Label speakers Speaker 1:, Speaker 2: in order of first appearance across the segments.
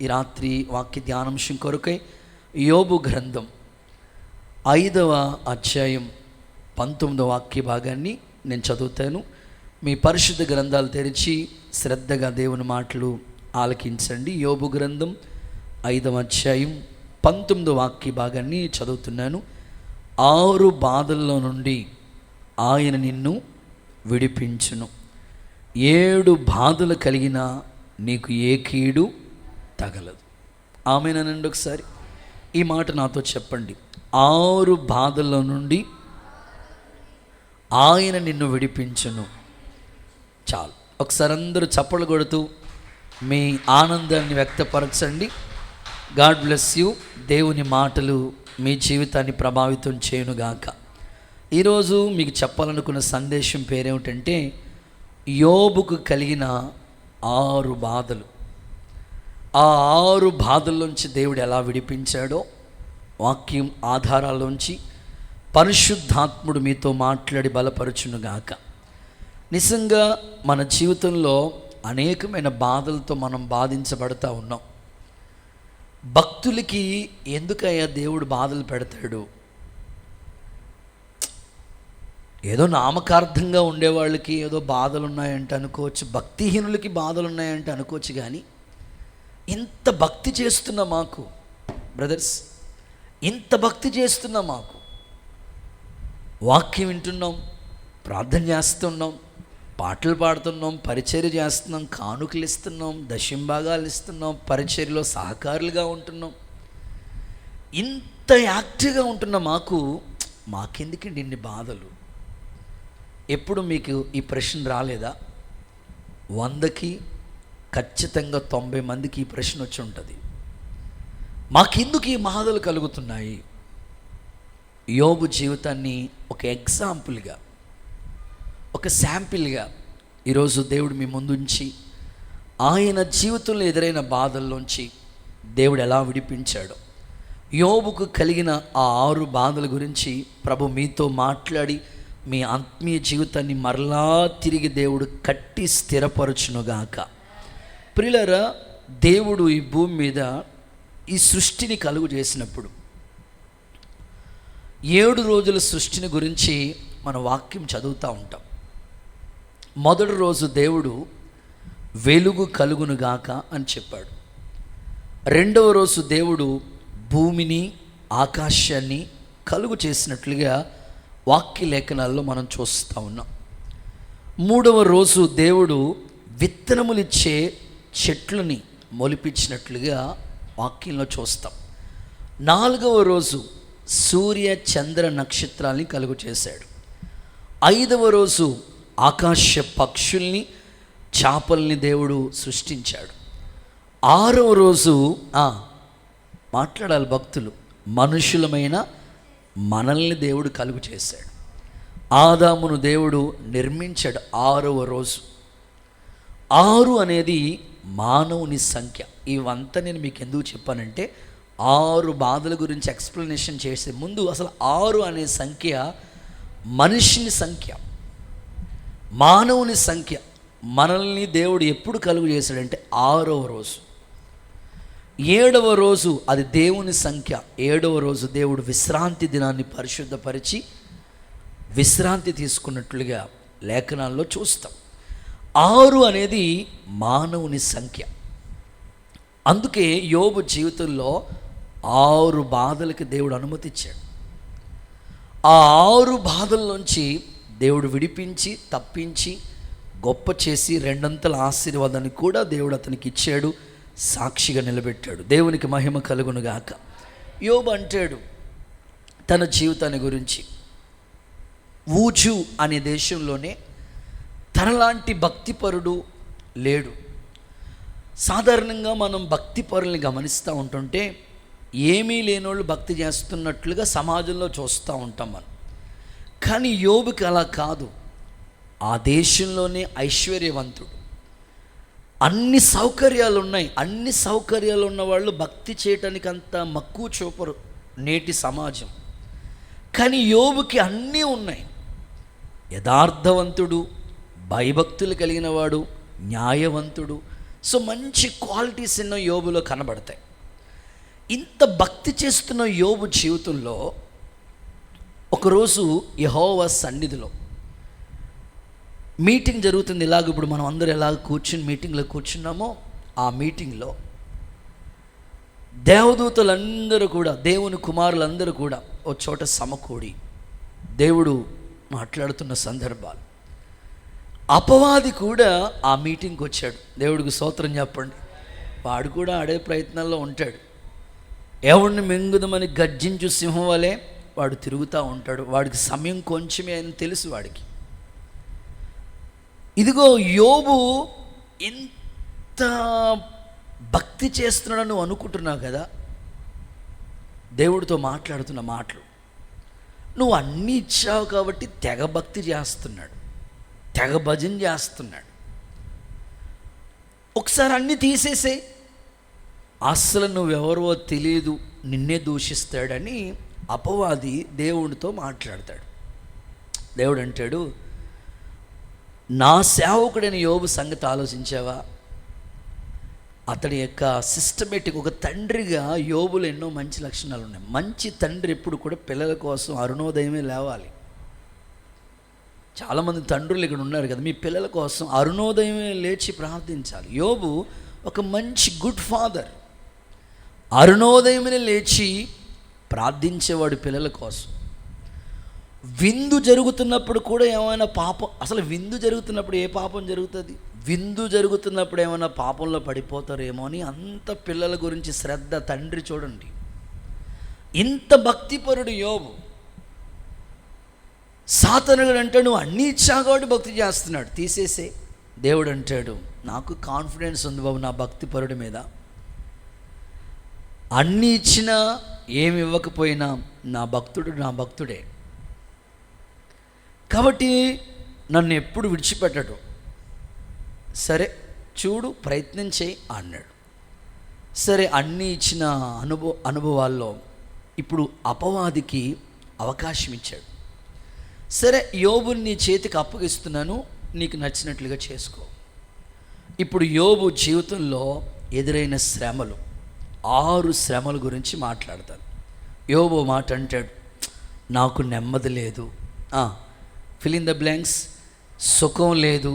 Speaker 1: ఈ రాత్రి వాక్య ధ్యానాంశం కొరకై యోబు గ్రంథం 5వ అధ్యాయం 19వ వాక్య భాగాన్ని నేను చదువుతాను. మీ పరిశుద్ధ గ్రంథాలు తెరిచి శ్రద్ధగా దేవుని మాటలు ఆలకించండి. యోబు గ్రంథం 5వ అధ్యాయం 19వ వాక్య భాగాన్ని చదువుతున్నాను. 6 బాధల్లో నుండి ఆయన నిన్ను విడిపించును, 7 బాధలు కలిగిన నీకు ఏ కీడు తగలదు. ఆమేనండి. ఒకసారి ఈ మాట నాతో చెప్పండి. 6 బాధల్లో నుండి ఆయన నిన్ను విడిపించును. చాలు. ఒకసారి అందరూ చప్పలు కొడుతూ మీ ఆనందాన్ని వ్యక్తపరచండి. God bless you. దేవుని మాటలు మీ జీవితాన్ని ప్రభావితం చేయునుగాక. ఈరోజు మీకు చెప్పాలనుకున్న సందేశం పేరేమిటంటే యోబుకు కలిగిన 6 బాధలు. ఆ 6 బాధల్లోంచి దేవుడు ఎలా విడిపించాడో వాక్యం ఆధారాల్లోంచి పరిశుద్ధాత్ముడు మీతో మాట్లాడి బలపరచునుగాక. నిజంగా మన జీవితంలో అనేకమైన బాధలతో మనం బాధించబడతా ఉన్నాం. భక్తులకి ఎందుకయ్యా దేవుడు బాధలు పెడతాడు? ఏదో నామకార్థంగా ఉండేవాళ్ళకి ఏదో బాధలు ఉన్నాయంటే అనుకోవచ్చు, భక్తిహీనులకి బాధలు ఉన్నాయంటే అనుకోవచ్చు. కానీ ఇంత భక్తి చేస్తున్న మాకు బ్రదర్స్, ఇంత భక్తి చేస్తున్న మాకు వాక్యం వింటున్నాం, ప్రార్థన చేస్తున్నాం, పాటలు పాడుతున్నాం, పరిచర్య చేస్తున్నాం, కానుకలు ఇస్తున్నాం, దశంభాగాలు ఇస్తున్నాం, పరిచర్యలో సహకారులుగా ఉంటున్నాం, ఇంత యాక్టివ్గా ఉంటున్న మాకెందుకండి ఇన్ని బాధలు? ఎప్పుడు మీకు ఈ ప్రశ్న రాలేదా? 100కి ఖచ్చితంగా 90 మందికి ఈ ప్రశ్న వచ్చి ఉంటుంది. మాకెందుకు ఈ బాధలు కలుగుతున్నాయి? యోబు జీవితాన్ని ఒక ఎగ్జాంపుల్గా, ఒక శాంపిల్గా ఈరోజు దేవుడు మీ ముందుంచి ఆయన జీవితంలో ఎదురైన బాధల్లోంచి దేవుడు ఎలా విడిపించాడో, యోబుకు కలిగిన ఆ 6 బాధల గురించి ప్రభు మీతో మాట్లాడి మీ ఆత్మీయ జీవితాన్ని మరలా తిరిగి దేవుడు కట్టి స్థిరపరచునుగాక. ప్రియులారా, దేవుడు ఈ భూమి మీద ఈ సృష్టిని కలుగు చేసినప్పుడు 7 రోజుల సృష్టిని గురించి మన వాక్యం చదువుతూ ఉంటాం. మొదటి రోజు దేవుడు వెలుగు కలుగునుగాక అని చెప్పాడు. 2వ రోజు దేవుడు భూమిని ఆకాశాన్ని కలుగు చేసినట్లుగా వాక్య లేఖనాల్లో మనం చూస్తూ ఉన్నాం. 3వ రోజు దేవుడు విత్తనములిచ్చే చెట్లని మొలిపించినట్లుగా వాక్యంలో చూస్తాం. 4వ రోజు సూర్య చంద్ర నక్షత్రాల్ని కలుగు చేశాడు. 5వ రోజు ఆకాశ పక్షుల్ని, చేపల్ని దేవుడు సృష్టించాడు. 6వ రోజు మాట్లాడాలి భక్తులు, మనుషులమైన మనల్ని దేవుడు కలుగు చేశాడు. ఆదామును దేవుడు నిర్మించాడు 6వ రోజు. 6 అనేది మానవుని సంఖ్య. ఇవంతా నేను మీకు ఎందుకు చెప్పానంటే 6 బాధల గురించి ఎక్స్ప్లెనేషన్ చేసే ముందు అసలు 6 అనే సంఖ్య మనిషిని సంఖ్య, మానవుని సంఖ్య. మనల్ని దేవుడు ఎప్పుడు కలుగు చేశాడంటే 6వ రోజు. 7వ రోజు అది దేవుని సంఖ్య. 7వ రోజు దేవుడు విశ్రాంతి దినాన్ని పరిశుద్ధపరిచి విశ్రాంతి తీసుకున్నట్లుగా లేఖనాల్లో చూస్తాం. 6 అనేది మానవుని సంఖ్య. అందుకే యోబు జీవితంలో 6 బాధలకి దేవుడు అనుమతిచ్చాడు. ఆ 6 బాధల్లోంచి దేవుడు విడిపించి, తప్పించి, గొప్ప చేసి 2 ఆశీర్వాదాన్ని కూడా దేవుడు అతనికి ఇచ్చాడు, సాక్షిగా నిలబెట్టాడు. దేవునికి మహిమ కలుగునుగాక. యోబు అంటాడు తన జీవితాన్ని గురించి, ఊజు అనే దేశంలోనే తనలాంటి భక్తిపరుడు లేడు. సాధారణంగా మనం భక్తిపరుల్ని గమనిస్తూ ఉంటుంటే ఏమీ లేనోళ్ళు భక్తి చేస్తున్నట్లుగా సమాజంలో చూస్తూ ఉంటాం మనం. కానీ యోబుకి అలా కాదు. ఆ దేశంలోనే ఐశ్వర్యవంతుడు, అన్ని సౌకర్యాలు ఉన్నాయి. అన్ని సౌకర్యాలు ఉన్నవాళ్ళు భక్తి చేయటానికి అంత మక్కువ చూపరు నేటి సమాజం. కానీ యోబుకి అన్నీ ఉన్నాయి. యథార్థవంతుడు, భయభక్తులు కలిగిన వాడు, న్యాయవంతుడు, సో మంచి క్వాలిటీస్ ఎన్నో యోబులో కనబడతాయి. ఇంత భక్తి చేస్తున్న యోబు జీవితంలో ఒకరోజు యెహోవా సన్నిధిలో మీటింగ్ జరుగుతుంది. ఇలాగ ఇప్పుడు మనం అందరూ ఎలాగ కూర్చుని మీటింగ్లో కూర్చున్నామో ఆ మీటింగ్లో దేవదూతలందరూ కూడా, దేవుని కుమారులందరూ కూడా ఓ చోట సమకూడి దేవుడు మాట్లాడుతున్న సందర్భాలు. అపవాది కూడా ఆ మీటింగ్కి వచ్చాడు. దేవుడికి స్తోత్రం చెప్పండి. వాడు కూడా ఆడే ప్రయత్నంలో ఉంటాడు. ఎవడిని మింగుదమని గర్జించు సింహం వలె వాడు తిరుగుతూ ఉంటాడు. వాడికి సమయం కొంచెమే అని తెలుసు వాడికి. ఇదిగో యోబు ఎంత భక్తి చేస్తున్నాడని నువ్వు అనుకుంటున్నావు కదా, దేవుడితో మాట్లాడుతున్న మాటలు. నువ్వు అన్నీ ఇచ్చావు కాబట్టి తెగ భక్తి చేస్తున్నాడు, తెగ భజన చేస్తున్నాడు. ఒకసారి అన్నీ తీసేసే, అస్సలు నువ్వెవరో తెలియదు, నిన్నే దూషిస్తాడని అపవాది దేవుడితో మాట్లాడతాడు. దేవుడు అంటాడు, నా సేవకుడైన యోబు సంగతి ఆలోచించావా? అతడి యొక్క సిస్టమేటిక్ ఒక తండ్రిగా యోబులో ఎన్నో మంచి లక్షణాలు ఉన్నాయి. మంచి తండ్రి ఎప్పుడు కూడా పిల్లల కోసం అరుణోదయమే లేవాలి. చాలామంది తండ్రులు ఇక్కడ ఉన్నారు కదా, మీ పిల్లల కోసం అరుణోదయమే లేచి ప్రార్థించాలి. యోబు ఒక మంచి గుడ్ ఫాదర్. అరుణోదయమే లేచి ప్రార్థించేవాడు పిల్లల కోసం. విందు జరుగుతున్నప్పుడు కూడా ఏమైనా పాపం, అసలు విందు జరుగుతున్నప్పుడు ఏ పాపం జరుగుతుంది? విందు జరుగుతున్నప్పుడు ఏమైనా పాపంలో పడిపోతారేమో అని అంత పిల్లల గురించి శ్రద్ధ తండ్రి. చూడండి, ఇంత భక్తిపరుడు యోబు. సాతానుడు అంటాడు, నువ్వు అన్నీ ఇచ్చావు కాబట్టి భక్తి చేస్తున్నాడు, తీసేసే. దేవుడు అంటాడు, నాకు కాన్ఫిడెన్స్ ఉంది బాబు నా భక్తిపరుడి మీద. అన్నీ ఇచ్చినా ఏమి ఇవ్వకపోయినా నా భక్తుడు నా భక్తుడే కాబట్టి నన్ను ఎప్పుడు విడిచిపెట్టడు. సరే చూడు, ప్రయత్నం చేయి అన్నాడు. సరే, అన్నీ ఇచ్చిన అనుభవాల్లో ఇప్పుడు అపవాదికి అవకాశం ఇచ్చాడు. సరే, యోబుని నీ చేతికి అప్పగిస్తున్నాను, నీకు నచ్చినట్లుగా చేసుకో. ఇప్పుడు యోబు జీవితంలో ఎదురైన శ్రమలు, 6 శ్రమల గురించి మాట్లాడతాను. యోబు మాట అంటాడు, నాకు నెమ్మది లేదు, ఫిల్ ఇన్ ద బ్లాంక్స్, సుఖం లేదు,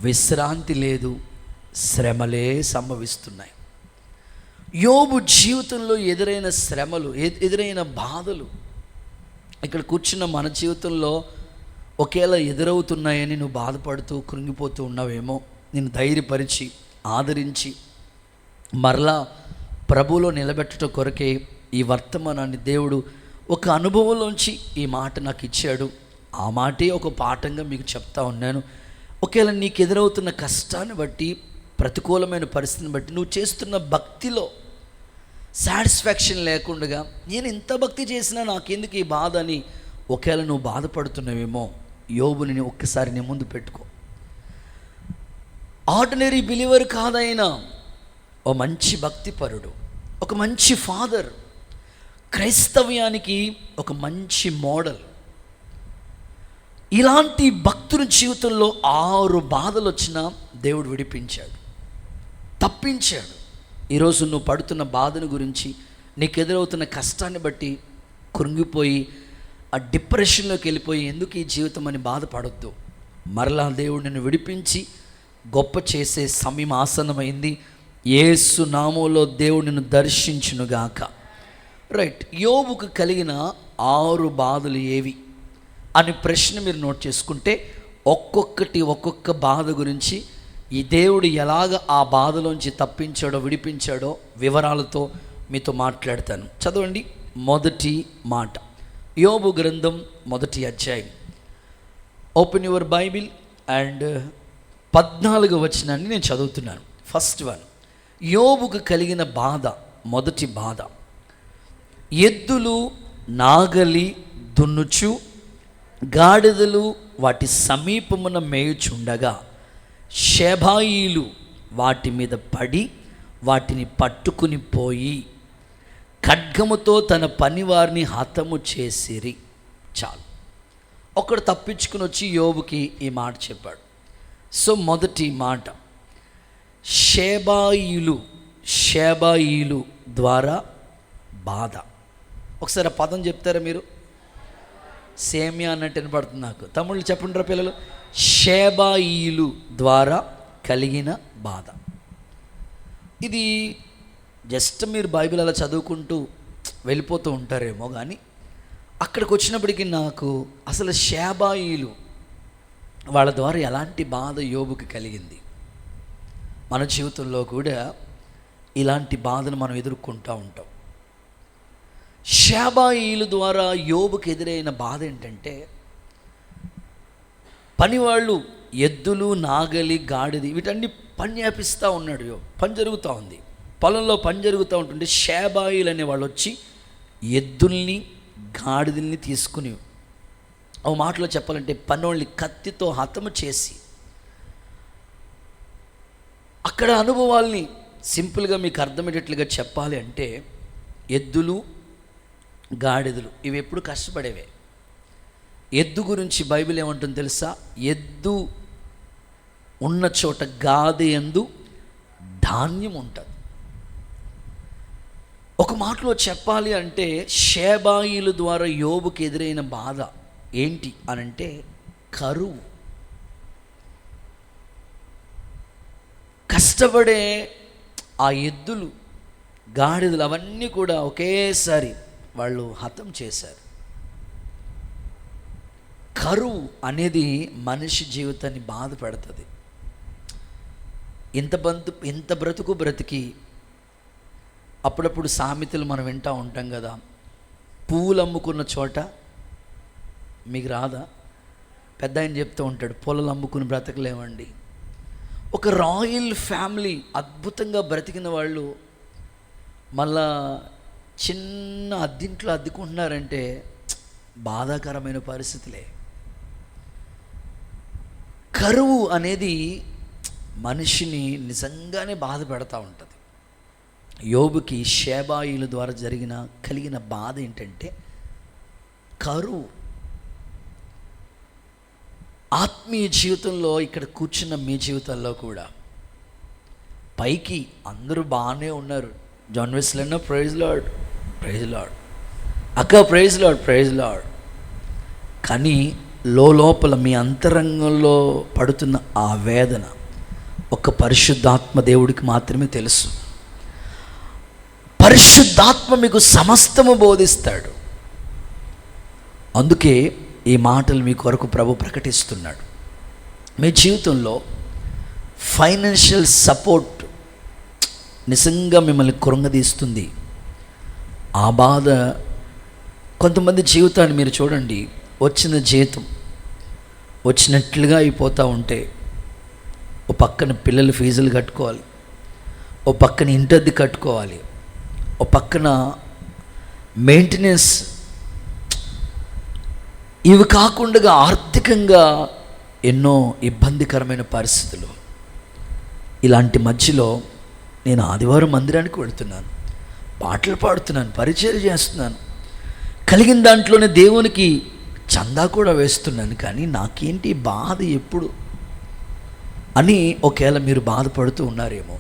Speaker 1: విశ్రాంతి లేదు, శ్రమలే సంభవిస్తున్నాయి. యోబు జీవితంలో ఎదురైన శ్రమలు, ఎదురైన బాధలు ఇక్కడ కూర్చున్న మన జీవితంలో ఒకేలా ఎదురవుతున్నాయని నువ్వు బాధపడుతూ కృంగిపోతూ ఉన్నావేమో. నేను ధైర్యపరిచి ఆదరించి మరలా ప్రభువులో నిలబెట్టడం కొరకే ఈ వర్తమానాన్ని దేవుడు ఒక అనుభవంలోంచి ఈ మాట నాకు ఇచ్చాడు. ఆ మాటే ఒక పాఠంగా మీకు చెప్తా ఉన్నాను. ఒకవేళ నీకు ఎదురవుతున్న కష్టాన్ని బట్టి, ప్రతికూలమైన పరిస్థితిని బట్టి నువ్వు చేస్తున్న భక్తిలో సాటిస్ఫాక్షన్ లేకుండా, నేను ఇంత భక్తి చేసినా నాకెందుకు ఈ బాధ అని ఒకవేళ నువ్వు బాధపడుతున్నావేమో, యోబుని ఒక్కసారి నీ ముందు పెట్టుకో. ఆర్డినరీ బిలీవర్ కాదైనా ఓ మంచి భక్తిపరుడు, ఒక మంచి ఫాదర్, క్రైస్తవ్యానికి ఒక మంచి మోడల్. ఇలాంటి భక్తుని జీవితంలో 6 బాధలు వచ్చినా దేవుడు విడిపించాడు, తప్పించాడు. ఈరోజు నువ్వు పడుతున్న బాధను గురించి, నీకు ఎదురవుతున్న కష్టాన్ని బట్టి కృంగిపోయి ఆ డిప్రెషన్లోకి వెళ్ళిపోయి ఎందుకు ఈ జీవితం అని బాధపడొద్దు. మరలా దేవుడు నిన్ను విడిపించి గొప్ప చేసే సమయం ఆసన్నమైంది. యేసు నామములో దేవుడు నిన్ను దర్శించునుగాక. రైట్, యోబుకు కలిగిన 6 బాధలు ఏవి అని ప్రశ్న మీరు నోట్ చేసుకుంటే, ఒక్కొక్క బాధ గురించి ఈ దేవుడు ఎలాగ ఆ బాధలోంచి తప్పించాడో విడిపించాడో వివరాలతో మీతో మాట్లాడతాను. చదవండి మొదటి మాట, యోబు గ్రంథం 1వ అధ్యాయం. ఓపెన్ యువర్ బైబిల్ అండ్ 14వ వచనాన్ని నేను చదువుతున్నాను. ఫస్ట్ వన్, యోబుకు కలిగిన బాధ, మొదటి బాధ. ఎద్దులు నాగలి దున్నుచు గాడిదలు వాటి సమీపమున మేయుచుండగా షెబాయీలు వాటి మీద పడి వాటిని పట్టుకుని పోయి ఖడ్గముతో తన పనివారిని హతము చేసిరి. చాలు, ఒకడు తప్పించుకుని వచ్చి యోబుకి ఈ మాట చెప్పాడు. సో మొదటి మాట, షేబాయిలు ద్వారా బాధ. ఒకసారి ఆ పదం చెప్తారా మీరు? సేమియా అన్నట్టు వినపడుతుంది నాకు. తమ్ముళ్ళు చెప్పండిరా పిల్లలు. షేబాయిలు ద్వారా కలిగిన బాధ. ఇది జస్ట్ మీరు బైబిల్ అలా చదువుకుంటూ వెళ్ళిపోతూ ఉంటారేమో, కానీ అక్కడికి వచ్చినప్పటికీ నాకు అసలు షేబాయిలు వాళ్ళ ద్వారా ఎలాంటి బాధ యోబుకి కలిగింది. మన జీవితంలో కూడా ఇలాంటి బాధను మనం ఎదుర్కొంటూ ఉంటాం. షేబాయిలు ద్వారా యోబుకి ఎదురైన బాధ ఏంటంటే, పనివాళ్ళు ఎద్దులు, నాగలి, గాడిది వీటన్ని పని చేపిస్తూ ఉన్నాడు యోబు. పని జరుగుతూ ఉంది, పొలంలో పని జరుగుతూ ఉంటుంటే షేబాయిలు అనే వాళ్ళు వచ్చి ఎద్దుల్ని, గాడిదల్ని తీసుకుని, ఓ మాటలో చెప్పాలంటే పనోళ్ళని కత్తితో హతము చేసి, అక్కడ అనుభవాల్ని సింపుల్గా మీకు అర్థమయ్యేటట్లుగా చెప్పాలి అంటే, ఎద్దులు, గాడిదలు ఇవి ఎప్పుడు కష్టపడేవే. ఎద్దు గురించి బైబిల్ ఏమంటుంది తెలుసా? ఎద్దు ఉన్న చోట గాది యందు ధాన్యం ఉంటుంది. ఒక మాటలో చెప్పాలి అంటే షేబాయిలు ద్వారా యోబుకి ఎదురైన బాధ ఏంటి అనంటే కరువు. కష్టపడే ఆ ఎద్దులు, గాడిదలు అవన్నీ కూడా ఒకేసారి వాళ్ళు హతం చేశారు. కరువు అనేది మనిషి జీవితాన్ని బాధ పెడుతుంది. ఇంత బ్రతుకు బ్రతికి అప్పుడప్పుడు సామెతలు మనం వింటూ ఉంటాం కదా, పువ్వులు అమ్ముకున్న చోట మీకు రాదా? పెద్ద ఆయన చెప్తూ ఉంటాడు, పొలాలు అమ్ముకుని బ్రతకలేమండి. ఒక రాయల్ ఫ్యామిలీ అద్భుతంగా బ్రతికిన వాళ్ళు మళ్ళా చిన్న అద్దింట్లో అద్దుకుంటున్నారంటే బాధాకరమైన పరిస్థితులే. కరువు అనేది మనిషిని నిజంగానే బాధ పెడతా ఉంటుంది. యోబుకి షేబాయిల ద్వారా కలిగిన బాధ ఏంటంటే కరువు. ఆత్మీయ జీవితంలో ఇక్కడ కూర్చున్న మీ జీవితాల్లో కూడా పైకి అందరూ బాగానే ఉన్నారు. జాన్ వెస్లీ అన్న ప్రైజ్ లార్డ్, ప్రైజ్ లార్డ్, అక్క ప్రైజ్ లార్డ్, ప్రైజ్ లార్డ్. కానీ లోపల మీ అంతరంగంలో పడుతున్న ఆ వేదన ఒక పరిశుద్ధాత్మ దేవుడికి మాత్రమే తెలుసు. పరిశుద్ధాత్మ మీకు సమస్తము బోధిస్తాడు. అందుకే ఈ మాటలు మీ కొరకు ప్రభు ప్రకటిస్తున్నాడు. మీ జీవితంలో ఫైనాన్షియల్ సపోర్ట్ నిజంగా మిమ్మల్ని కృంగదీస్తుంది. ఆ బాధ కొంతమంది జీవితాన్ని మీరు చూడండి, వచ్చిన జీతం వచ్చినట్లుగా అయిపోతూ ఉంటే, ఓ పక్కన పిల్లల ఫీజులు కట్టుకోవాలి, ఓ పక్కన ఇంటద్దె కట్టుకోవాలి, ఓ పక్కన మెయింటెనెన్స్, ఇవి కాకుండా ఆర్థికంగా ఎన్నో ఇబ్బందికరమైన పరిస్థితులు. ఇలాంటి మధ్యలో నేను ఆదివారం మందిరానికి వెళుతున్నాను, పాటలు పాడుతున్నాను, పరిచయం చేస్తున్నాను, కలిగిన దాంట్లోనే దేవునికి చందా కూడా వేస్తున్నాను. కానీ నాకేంటి బాధ ఎప్పుడు అని ఒకవేళ మీరు బాధపడుతూ ఉన్నారేమో.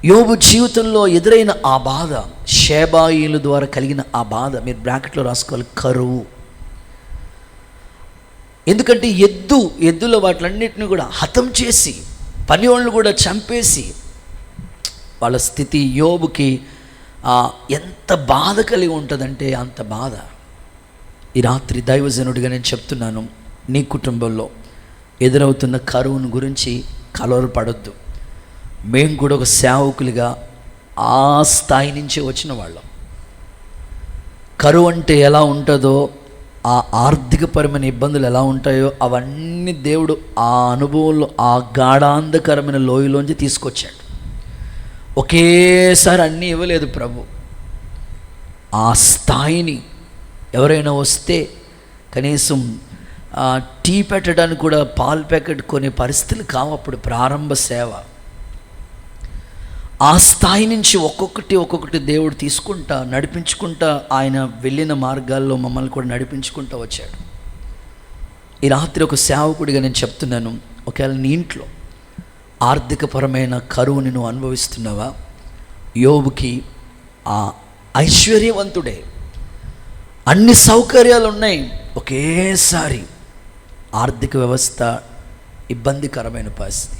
Speaker 1: యోబు జీవితంలో ఎదురైన ఆ బాధ, షేబాయిల ద్వారా కలిగిన ఆ బాధ, మీరు బ్రాకెట్లో రాసుకోవాలి, కరువు. ఎందుకంటే ఎద్దుల వాటిలన్నిటిని కూడా హతం చేసి, పని వాళ్ళని కూడా చంపేసి, వాళ్ళ స్థితి యోబుకి ఎంత బాధ కలిగి ఉంటుందంటే అంత బాధ. ఈ రాత్రి దైవజనుడిగా నేను చెప్తున్నాను, నీ కుటుంబంలో ఎదురవుతున్న కరువును గురించి కలవరపడొద్దు. మేము కూడా ఒక సేవకులుగా ఆ స్థాయి నుంచి వచ్చిన వాళ్ళం. కరువు అంటే ఎలా ఉంటుందో, ఆ ఆర్థికపరమైన ఇబ్బందులు ఎలా ఉంటాయో అవన్నీ దేవుడు ఆ అనుభవంలో ఆ గాఢాంధకరమైన లోయలోంచి తీసుకొచ్చాడు. ఒకేసారి అన్నీ ఇవ్వలేదు ప్రభు. ఆ స్థాయిని ఎవరైనా వస్తే కనీసం టీ పెట్టడానికి కూడా పాలు ప్యాకెట్ కొనే పరిస్థితులు కావు అప్పుడు ప్రారంభ సేవ. ఆ స్థాయి నుంచి ఒక్కొక్కటి దేవుడు తీసుకుంటా నడిపించుకుంటా ఆయన వెళ్ళిన మార్గాల్లో మమ్మల్ని కూడా నడిపించుకుంటూ వచ్చాడు. ఈ రాత్రి ఒక సేవకుడిగా నేను చెప్తున్నాను, ఒకవేళ నీ ఇంట్లో ఆర్థికపరమైన కరువుని నువ్వు అనుభవిస్తున్నావా? యోబుకి ఆ ఐశ్వర్యవంతుడే, అన్ని సౌకర్యాలు ఉన్నాయి, ఒకేసారి ఆర్థిక వ్యవస్థ ఇబ్బందికరమైన పరిస్థితి.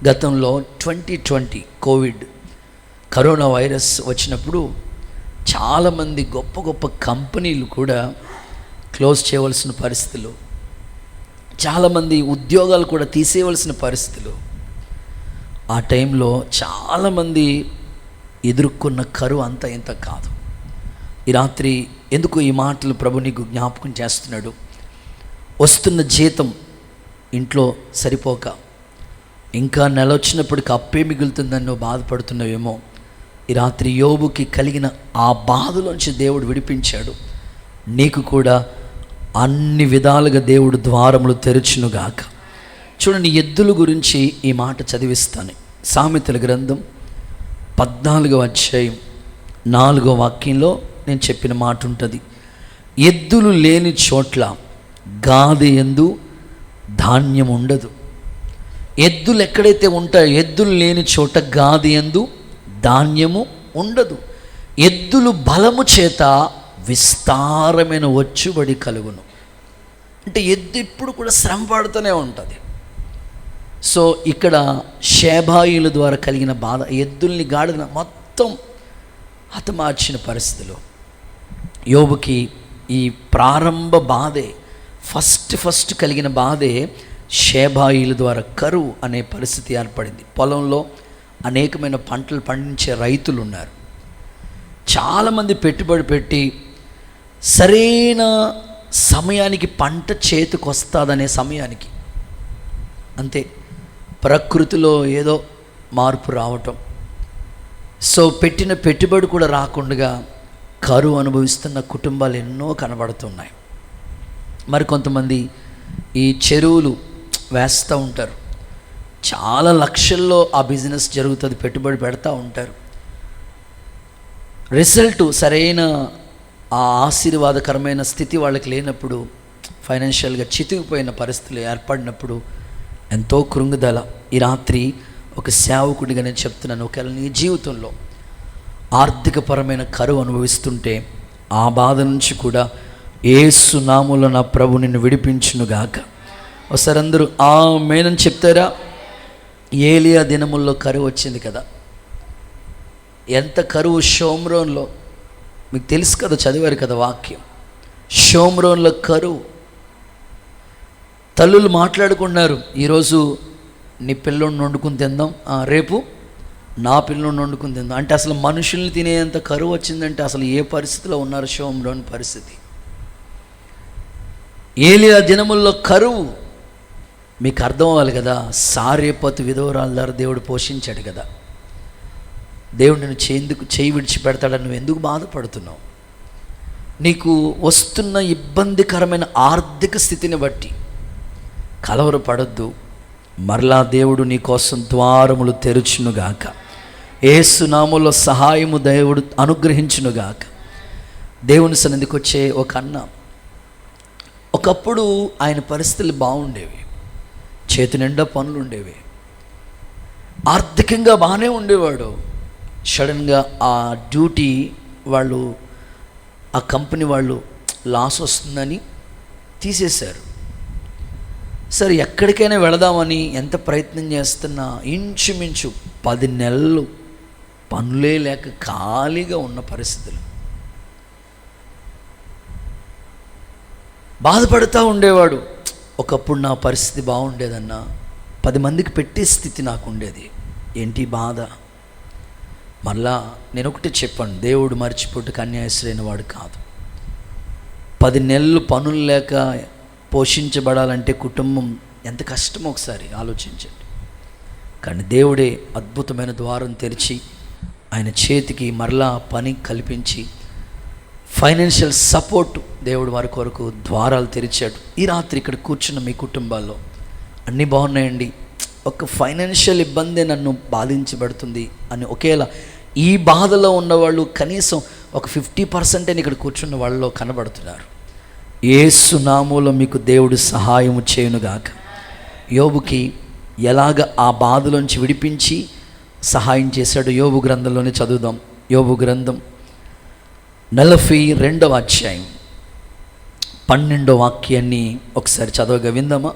Speaker 1: గతంలో 2020 కోవిడ్ కరోనా వైరస్ వచ్చినప్పుడు చాలామంది గొప్ప గొప్ప కంపెనీలు కూడా క్లోజ్ చేయవలసిన పరిస్థితులు, చాలామంది ఉద్యోగాలు కూడా తీసేయవలసిన పరిస్థితులు. ఆ టైంలో చాలామంది ఎదుర్కొన్న కరువు అంత ఇంత కాదు. ఈ రాత్రి ఎందుకు ఈ మాటలు ప్రభు నీకు జ్ఞాపకం చేస్తున్నాడు? వస్తున్న జీతం ఇంట్లో సరిపోక ఇంకా నెల వచ్చినప్పటికి అప్పే మిగులుతుందని నువ్వు బాధపడుతున్నావేమో. ఈ రాత్రి యోబుకి కలిగిన ఆ బాధలోంచి దేవుడు విడిపించాడు. నీకు కూడా అన్ని విధాలుగా దేవుడు ద్వారములు తెరుచునుగాక. చూడండి, ఎద్దుల గురించి ఈ మాట చదివిస్తాను. సామెతల గ్రంథం 14వ అధ్యాయం 4వ వాక్యంలో నేను చెప్పిన మాట ఉంటుంది. ఎద్దులు లేని చోట్ల గాది యందు ధాన్యం ఉండదు. ఎద్దులు ఎక్కడైతే ఉంటాయో, ఎద్దులు లేని చోట గాది యందు ధాన్యము ఉండదు. ఎద్దులు బలము చేత విస్తారమైన వచ్చుబడి కలుగును. అంటే ఎద్దు ఇప్పుడు కూడా శ్రమ పడుతూనే ఉంటుంది. సో ఇక్కడ షేబాయిల ద్వారా కలిగిన బాధ, ఎద్దుల్ని గాడిద మొత్తం హతమార్చిన పరిస్థితిలో యోబుకి ఈ ప్రారంభ బాధే, ఫస్ట్ కలిగిన బాధే షేబాయిల ద్వారా కరువు అనే పరిస్థితి ఏర్పడింది. పొలంలో అనేకమైన పంటలు పండించే రైతులు ఉన్నారు. చాలామంది పెట్టుబడి పెట్టి సరైన సమయానికి పంట చేతికి వస్తుందనే సమయానికి అంతే ప్రకృతిలో ఏదో మార్పు రావటం, సో పెట్టిన పెట్టుబడి కూడా రాకుండా కరువు అనుభవిస్తున్న కుటుంబాలు ఎన్నో కనబడుతున్నాయి. మరి కొంతమంది ఈ చెరువులు వేస్తూ ఉంటారు, చాలా లక్షల్లో ఆ బిజినెస్ జరుగుతుంది, పెట్టుబడి పెడతా ఉంటారు. రిజల్ట్ సరైన ఆ ఆశీర్వాదకరమైన స్థితి వాళ్ళకి లేనప్పుడు, ఫైనాన్షియల్గా చితికిపోయిన పరిస్థితులు ఏర్పడినప్పుడు ఎంతో కృంగుదల. ఈ రాత్రి ఒక సేవకుడిగా నేను చెప్తున్నాను, ఒకవేళ నీ జీవితంలో ఆర్థికపరమైన కరువు అనుభవిస్తుంటే ఆ బాధ నుంచి కూడా యేసు నామములో నా ప్రభు నిన్ను విడిపించునుగాక. ఒకసారి అందరూ ఆమేన్ చెప్తారా? ఏలియా దినముల్లో కరువు వచ్చింది కదా, ఎంత కరువు షోమ్రోన్లో, మీకు తెలుసు కదా, చదివారు కదా వాక్యం. షోమ్రోన్లో కరువు, తల్లులు మాట్లాడుకున్నారు, ఈరోజు నీ పిల్లోడిని వండుకుని తిందాం, రేపు నా పిల్లోడిని వండుకుని తిందాం. అంటే అసలు మనుషుల్ని తినేంత కరువు వచ్చిందంటే అసలు ఏ పరిస్థితిలో ఉన్నారు షోమ్రోన్ పరిస్థితి. ఏలియా దినముల్లో కరువు మీకు అర్థం అవ్వాలి కదా. సారేపతు విధవరాల ద్వారా దేవుడు పోషించాడు కదా. దేవుడు నిన్ను చేయి విడిచిపెడతాడని నువ్వు ఎందుకు బాధపడుతున్నావు? నీకు వస్తున్న ఇబ్బందికరమైన ఆర్థిక స్థితిని బట్టి కలవరపడద్దు. మరలా దేవుడు నీ కోసం ద్వారములు తెరుచునుగాక. యేసు నామములో సహాయము దేవుడు అనుగ్రహించునుగాక. దేవుని సన్నిధికి వచ్చే ఒక అన్న, ఒకప్పుడు ఆయన పరిస్థితులు బాగుండేవి, చేతి నిండా పనులు ఉండేవి, ఆర్థికంగా బాగానే ఉండేవాడు. సడన్గా ఆ డ్యూటీ వాళ్ళు, ఆ కంపెనీ వాళ్ళు లాస్ వస్తుందని తీసేశారు. సరే ఎక్కడికైనా వెళదామని ఎంత ప్రయత్నం చేస్తున్నా ఇంచుమించు 10 నెలలు పనులే లేక ఖాళీగా ఉన్న పరిస్థితులు. బాధపడుతూ ఉండేవాడు. ఒకప్పుడు నా పరిస్థితి బాగుండేదన్నా, 10 మందికి పెట్టే స్థితి నాకు ఉండేది, ఏంటి బాధ. మళ్ళా నేను ఒకటి చెప్పాను, దేవుడు మర్చిపోటుకు అన్యాయస్తులైన వాడు కాదు. 10 నెలలు పనులు లేక పోషించబడాలంటే కుటుంబం ఎంత కష్టమో ఒకసారి ఆలోచించండి. కానీ దేవుడే అద్భుతమైన ద్వారం తెరిచి ఆయన చేతికి మరలా పని కల్పించి ఫైనాన్షియల్ సపోర్ట్ దేవుడు వారి కొరకు ద్వారాలు తెరిచాడు. ఈ రాత్రి ఇక్కడ కూర్చున్న మీ కుటుంబాల్లో అన్నీ బాగున్నాయండి, ఒక ఫైనాన్షియల్ ఇబ్బందే నన్ను బాధించబడుతుంది అని ఒకేలా ఈ బాధలో ఉన్నవాళ్ళు కనీసం ఒక 50% ఇక్కడ కూర్చున్న వాళ్ళలో కనబడుతున్నారు. యేసు నామములో మీకు దేవుడు సహాయము చేయునుగాక. యోబుకి ఎలాగ ఆ బాధలోంచి విడిపించి సహాయం చేశాడు యోబు గ్రంథంలోనే చదువుదాం. యోబు గ్రంథం 42వ అధ్యాయం 12వ వాక్యాన్ని ఒకసారి చదవగా విందామా?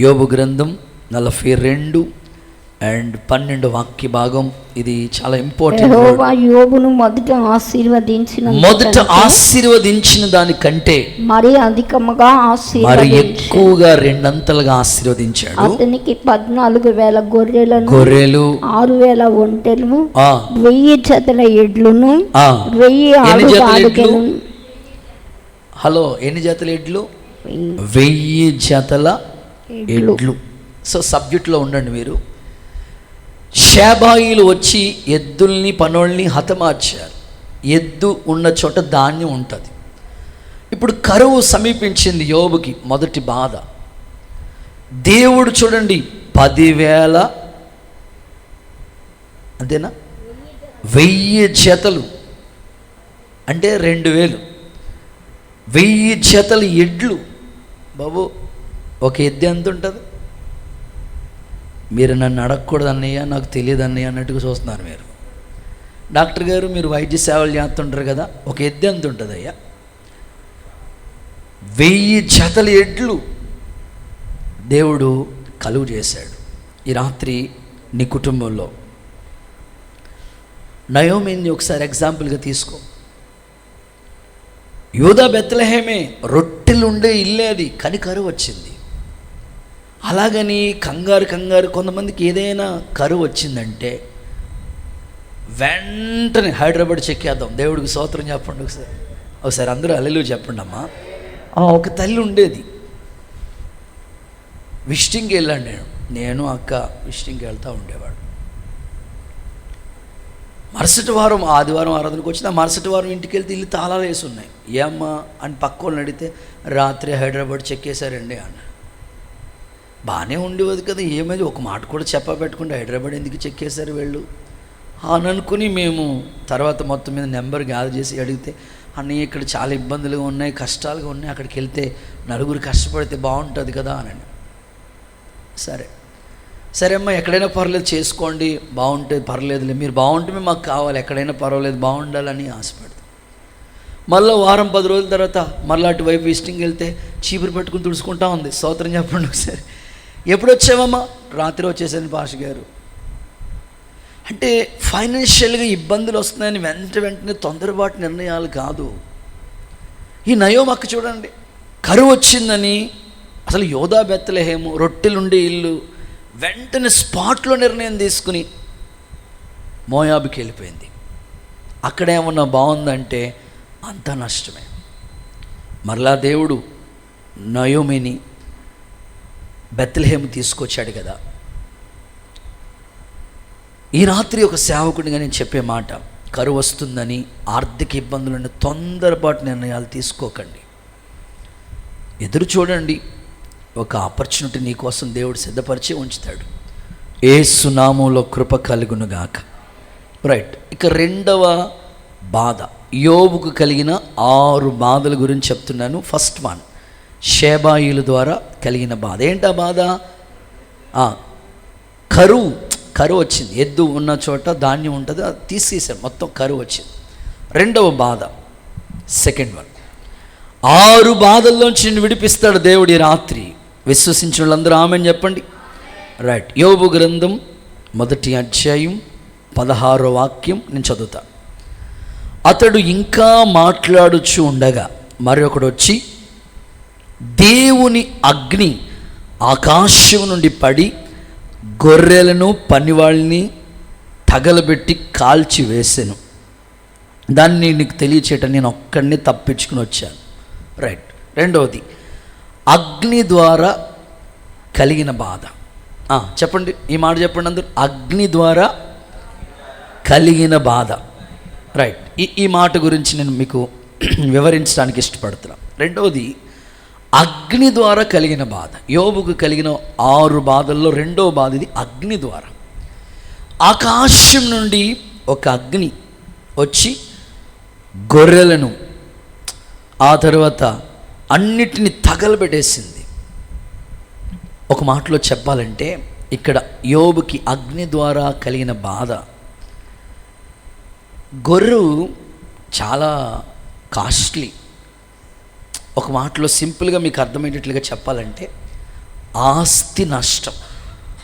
Speaker 1: యోబు గ్రంథం 42 అండ్ 12 వాక్య భాగం. ఇది చాలా ఇంపార్టెంట్.
Speaker 2: యెహోవా యోబును మొదట
Speaker 1: ఆశీర్వదించిన దానికంటే
Speaker 2: మరి అధికముగా
Speaker 1: మరి ఎక్కువగా రెండంతలుగా ఆశీర్వదించాడు.
Speaker 2: అతనికి 14,000 గొర్రెలు, 6,000 ఒంటెలు, 1000 జతల ఎడ్లును, 1000 ఆడుగాడిదలు.
Speaker 1: హలో, ఎన్ని జతల ఎడ్లు? 1000 జతల ఎడ్లు. సో సబ్జెక్ట్లో ఉండండి మీరు. షేబాయిలు వచ్చి ఎద్దుల్ని పనోళ్ళని హతమార్చారు. ఎద్దు ఉన్న చోట ధాన్యం ఉంటుంది. ఇప్పుడు కరువు సమీపించింది యోబుకి. మొదటి బాధ. దేవుడు చూడండి 10,000 అంతేనా, 1000 జతలు అంటే 2,000, 1000 జతలు ఎడ్లు. బాబు, ఒక ఎద్దు ఎంత ఉంటుంది? మీరు నన్ను అడగకూడదు అన్నయ్య, నాకు తెలియదు అన్నయ్య అన్నట్టుగా చూస్తున్నారు మీరు. డాక్టర్ గారు, మీరు వైద్య సేవలు చేస్తుంటారు కదా, ఒక ఎద్దు ఎంత ఉంటుంది అయ్యా? 1000 జతల ఎడ్లు దేవుడు కలుగు చేశాడు. ఈ రాత్రి నీ కుటుంబంలో నయోమిని ఒకసారి ఎగ్జాంపుల్గా తీసుకో. యూదా బెత్లెహేమే, రొట్టెలు ఉండే ఇల్లే అది, కానీ కరువు వచ్చింది. అలాగని కంగారు కొంతమందికి ఏదైనా కరువు వచ్చిందంటే వెంటనే హైదరాబాద్ చెక్కేద్దాం. దేవుడికి స్తోత్రం చెప్పండి ఒకసారి అందరూ హల్లెలూయా చెప్పండి అమ్మా. ఒక తల్లి ఉండేది, విజిటింగ్కి వెళ్ళాను నేను అక్క విజిటింగ్కి వెళ్తూ ఉండేవాడు. మరుసటి వారం ఆదివారం ఆరాధనకు వచ్చిన మరుసటి వారం ఇంటికి వెళ్తే ఇల్లు తాళాలు వేసి ఉన్నాయి. ఏమ్మా అని పక్క వాళ్ళని అడిగితే రాత్రి హైదరాబాద్ చెక్కేశారండి అన్న. బాగానే ఉండేది కదా, ఏమైంది? ఒక మాట కూడా చెప్పబెట్టకుండా హైదరాబాద్ ఎందుకు చెక్కేశారు వీళ్ళు అని అనుకుని మేము తర్వాత మొత్తం మీద నెంబర్ గ్యాదర్ చేసి అడిగితే, అన్నయ్య ఇక్కడ చాలా ఇబ్బందులుగా ఉన్నాయి, కష్టాలుగా ఉన్నాయి, అక్కడికి వెళ్తే నలుగురు కష్టపడితే బాగుంటుంది కదా అని. సరే అమ్మా, ఎక్కడైనా పర్లేదు చేసుకోండి, బాగుంటే పర్లేదులే, మీరు బాగుంటే మాకు కావాలి, ఎక్కడైనా పర్వాలేదు, బాగుండాలని ఆశపడతాం. మళ్ళీ వారం 10 రోజుల తర్వాత మళ్ళీ అటువైపు విజిటింగ్కి వెళ్తే చీపురు పట్టుకుని తుడుచుకుంటా ఉంది. స్తోత్రం చెప్పండి ఒకసారి. ఎప్పుడు వచ్చావమ్మా? రాత్రి వచ్చేసాను పాష గారు. అంటే ఫైనాన్షియల్గా ఇబ్బందులు వస్తున్నాయని వెంటనే తొందరపాటు నిర్ణయాలు కాదు. ఈ నయోమక్క చూడండి, కరువు వచ్చిందని అసలు యోదా బెత్లెహేము, రొట్టెలుండే ఇల్లు, వెంటనే స్పాట్లో నిర్ణయం తీసుకుని మోయాబుకి వెళ్ళిపోయింది. అక్కడేమన్నా బాగుందంటే అంతా నష్టమే. మరలా దేవుడు నయోమిని బెత్లెహేము తీసుకొచ్చాడు కదా. ఈ రాత్రి ఒక సేవకుడిగా నేను చెప్పే మాట, కరువు వస్తుందని, ఆర్థిక ఇబ్బందులని తొందరపాటు నిర్ణయాలు తీసుకోకండి. ఎదురు చూడండి, ఒక ఆపర్చునిటీ నీ కోసం దేవుడు సిద్ధపరిచి ఉంచుతాడు. యేసు నామములో కృప కలుగునుగాక. రైట్, ఇక రెండవ బాధ, యోబుకు కలిగిన 6 బాధల గురించి చెప్తున్నాను. ఫస్ట్ వన్, షేబాయిల ద్వారా కలిగిన బాధ. ఏంటా బాధ? కరువు వచ్చింది. ఎద్దు ఉన్న చోట ధాన్యం ఉంటుంది, అది తీసేసారు, మొత్తం కరువు వచ్చింది. రెండవ బాధ, సెకండ్ వన్. 6 బాధల్లోంచి నిన్ను విడిపిస్తాడు దేవుడు ఈ రాత్రి. విశ్వసించిన వాళ్ళందరూ ఆమెను చెప్పండి. రైట్, యోబు గ్రంథం 1వ అధ్యాయం 16వ వాక్యం నేను చదువుతా. అతడు ఇంకా మాట్లాడుచు ఉండగా మరొకడు వచ్చి, దేవుని అగ్ని ఆకాశం నుండి పడి గొర్రెలను పనివాళ్ళని తగలబెట్టి కాల్చి వేసాను. దాన్ని నీకు తెలియచేయటం నేను ఒక్కడిని తప్పించుకుని వచ్చాను. రైట్, రెండవది, అగ్ని ద్వారా కలిగిన బాధ. చెప్పండి, ఈ మాట చెప్పండి అందరూ. అగ్ని ద్వారా కలిగిన బాధ. రైట్, ఈ మాట గురించి నేను మీకు వివరించడానికి ఇష్టపడుతున్నాను. రెండవది, అగ్ని ద్వారా కలిగిన బాధ. యోబుకు కలిగిన 6 బాధల్లో రెండవ బాధ ఇది, అగ్ని ద్వారా. ఆకాశం నుండి ఒక అగ్ని వచ్చి గొర్రెలను, ఆ తర్వాత అన్నిటిని తగలబెట్టేసింది. ఒక మాటలో చెప్పాలంటే ఇక్కడ యోబుకి అగ్ని ద్వారా కలిగిన బాధ. గొర్రె చాలా కాస్ట్లీ. ఒక మాటలో సింపుల్గా మీకు అర్థమయ్యేటట్లుగా చెప్పాలంటే ఆస్తి నష్టం.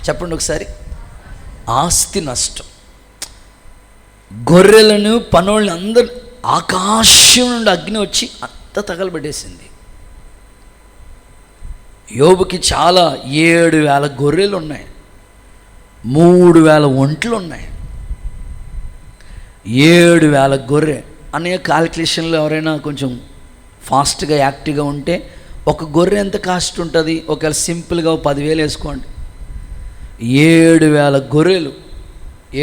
Speaker 1: చెప్పండి ఒకసారి, ఆస్తి నష్టం. గొర్రెలను పనోళ్ళని అందరు ఆకాశం నుండి అగ్ని వచ్చి అంత తగలబెట్టేసింది. యోబుకి చాలా 7,000 గొర్రెలు ఉన్నాయి, 3,000 ఒంట్లు ఉన్నాయి. 7,000 గొర్రె అనే క్యాలిక్యులేషన్లో ఎవరైనా కొంచెం ఫాస్ట్గా యాక్టివ్గా ఉంటే ఒక గొర్రె ఎంత కాస్ట్ ఉంటుంది? ఒకవేళ సింపుల్గా 10,000 వేసుకోండి. 7,000 గొర్రెలు,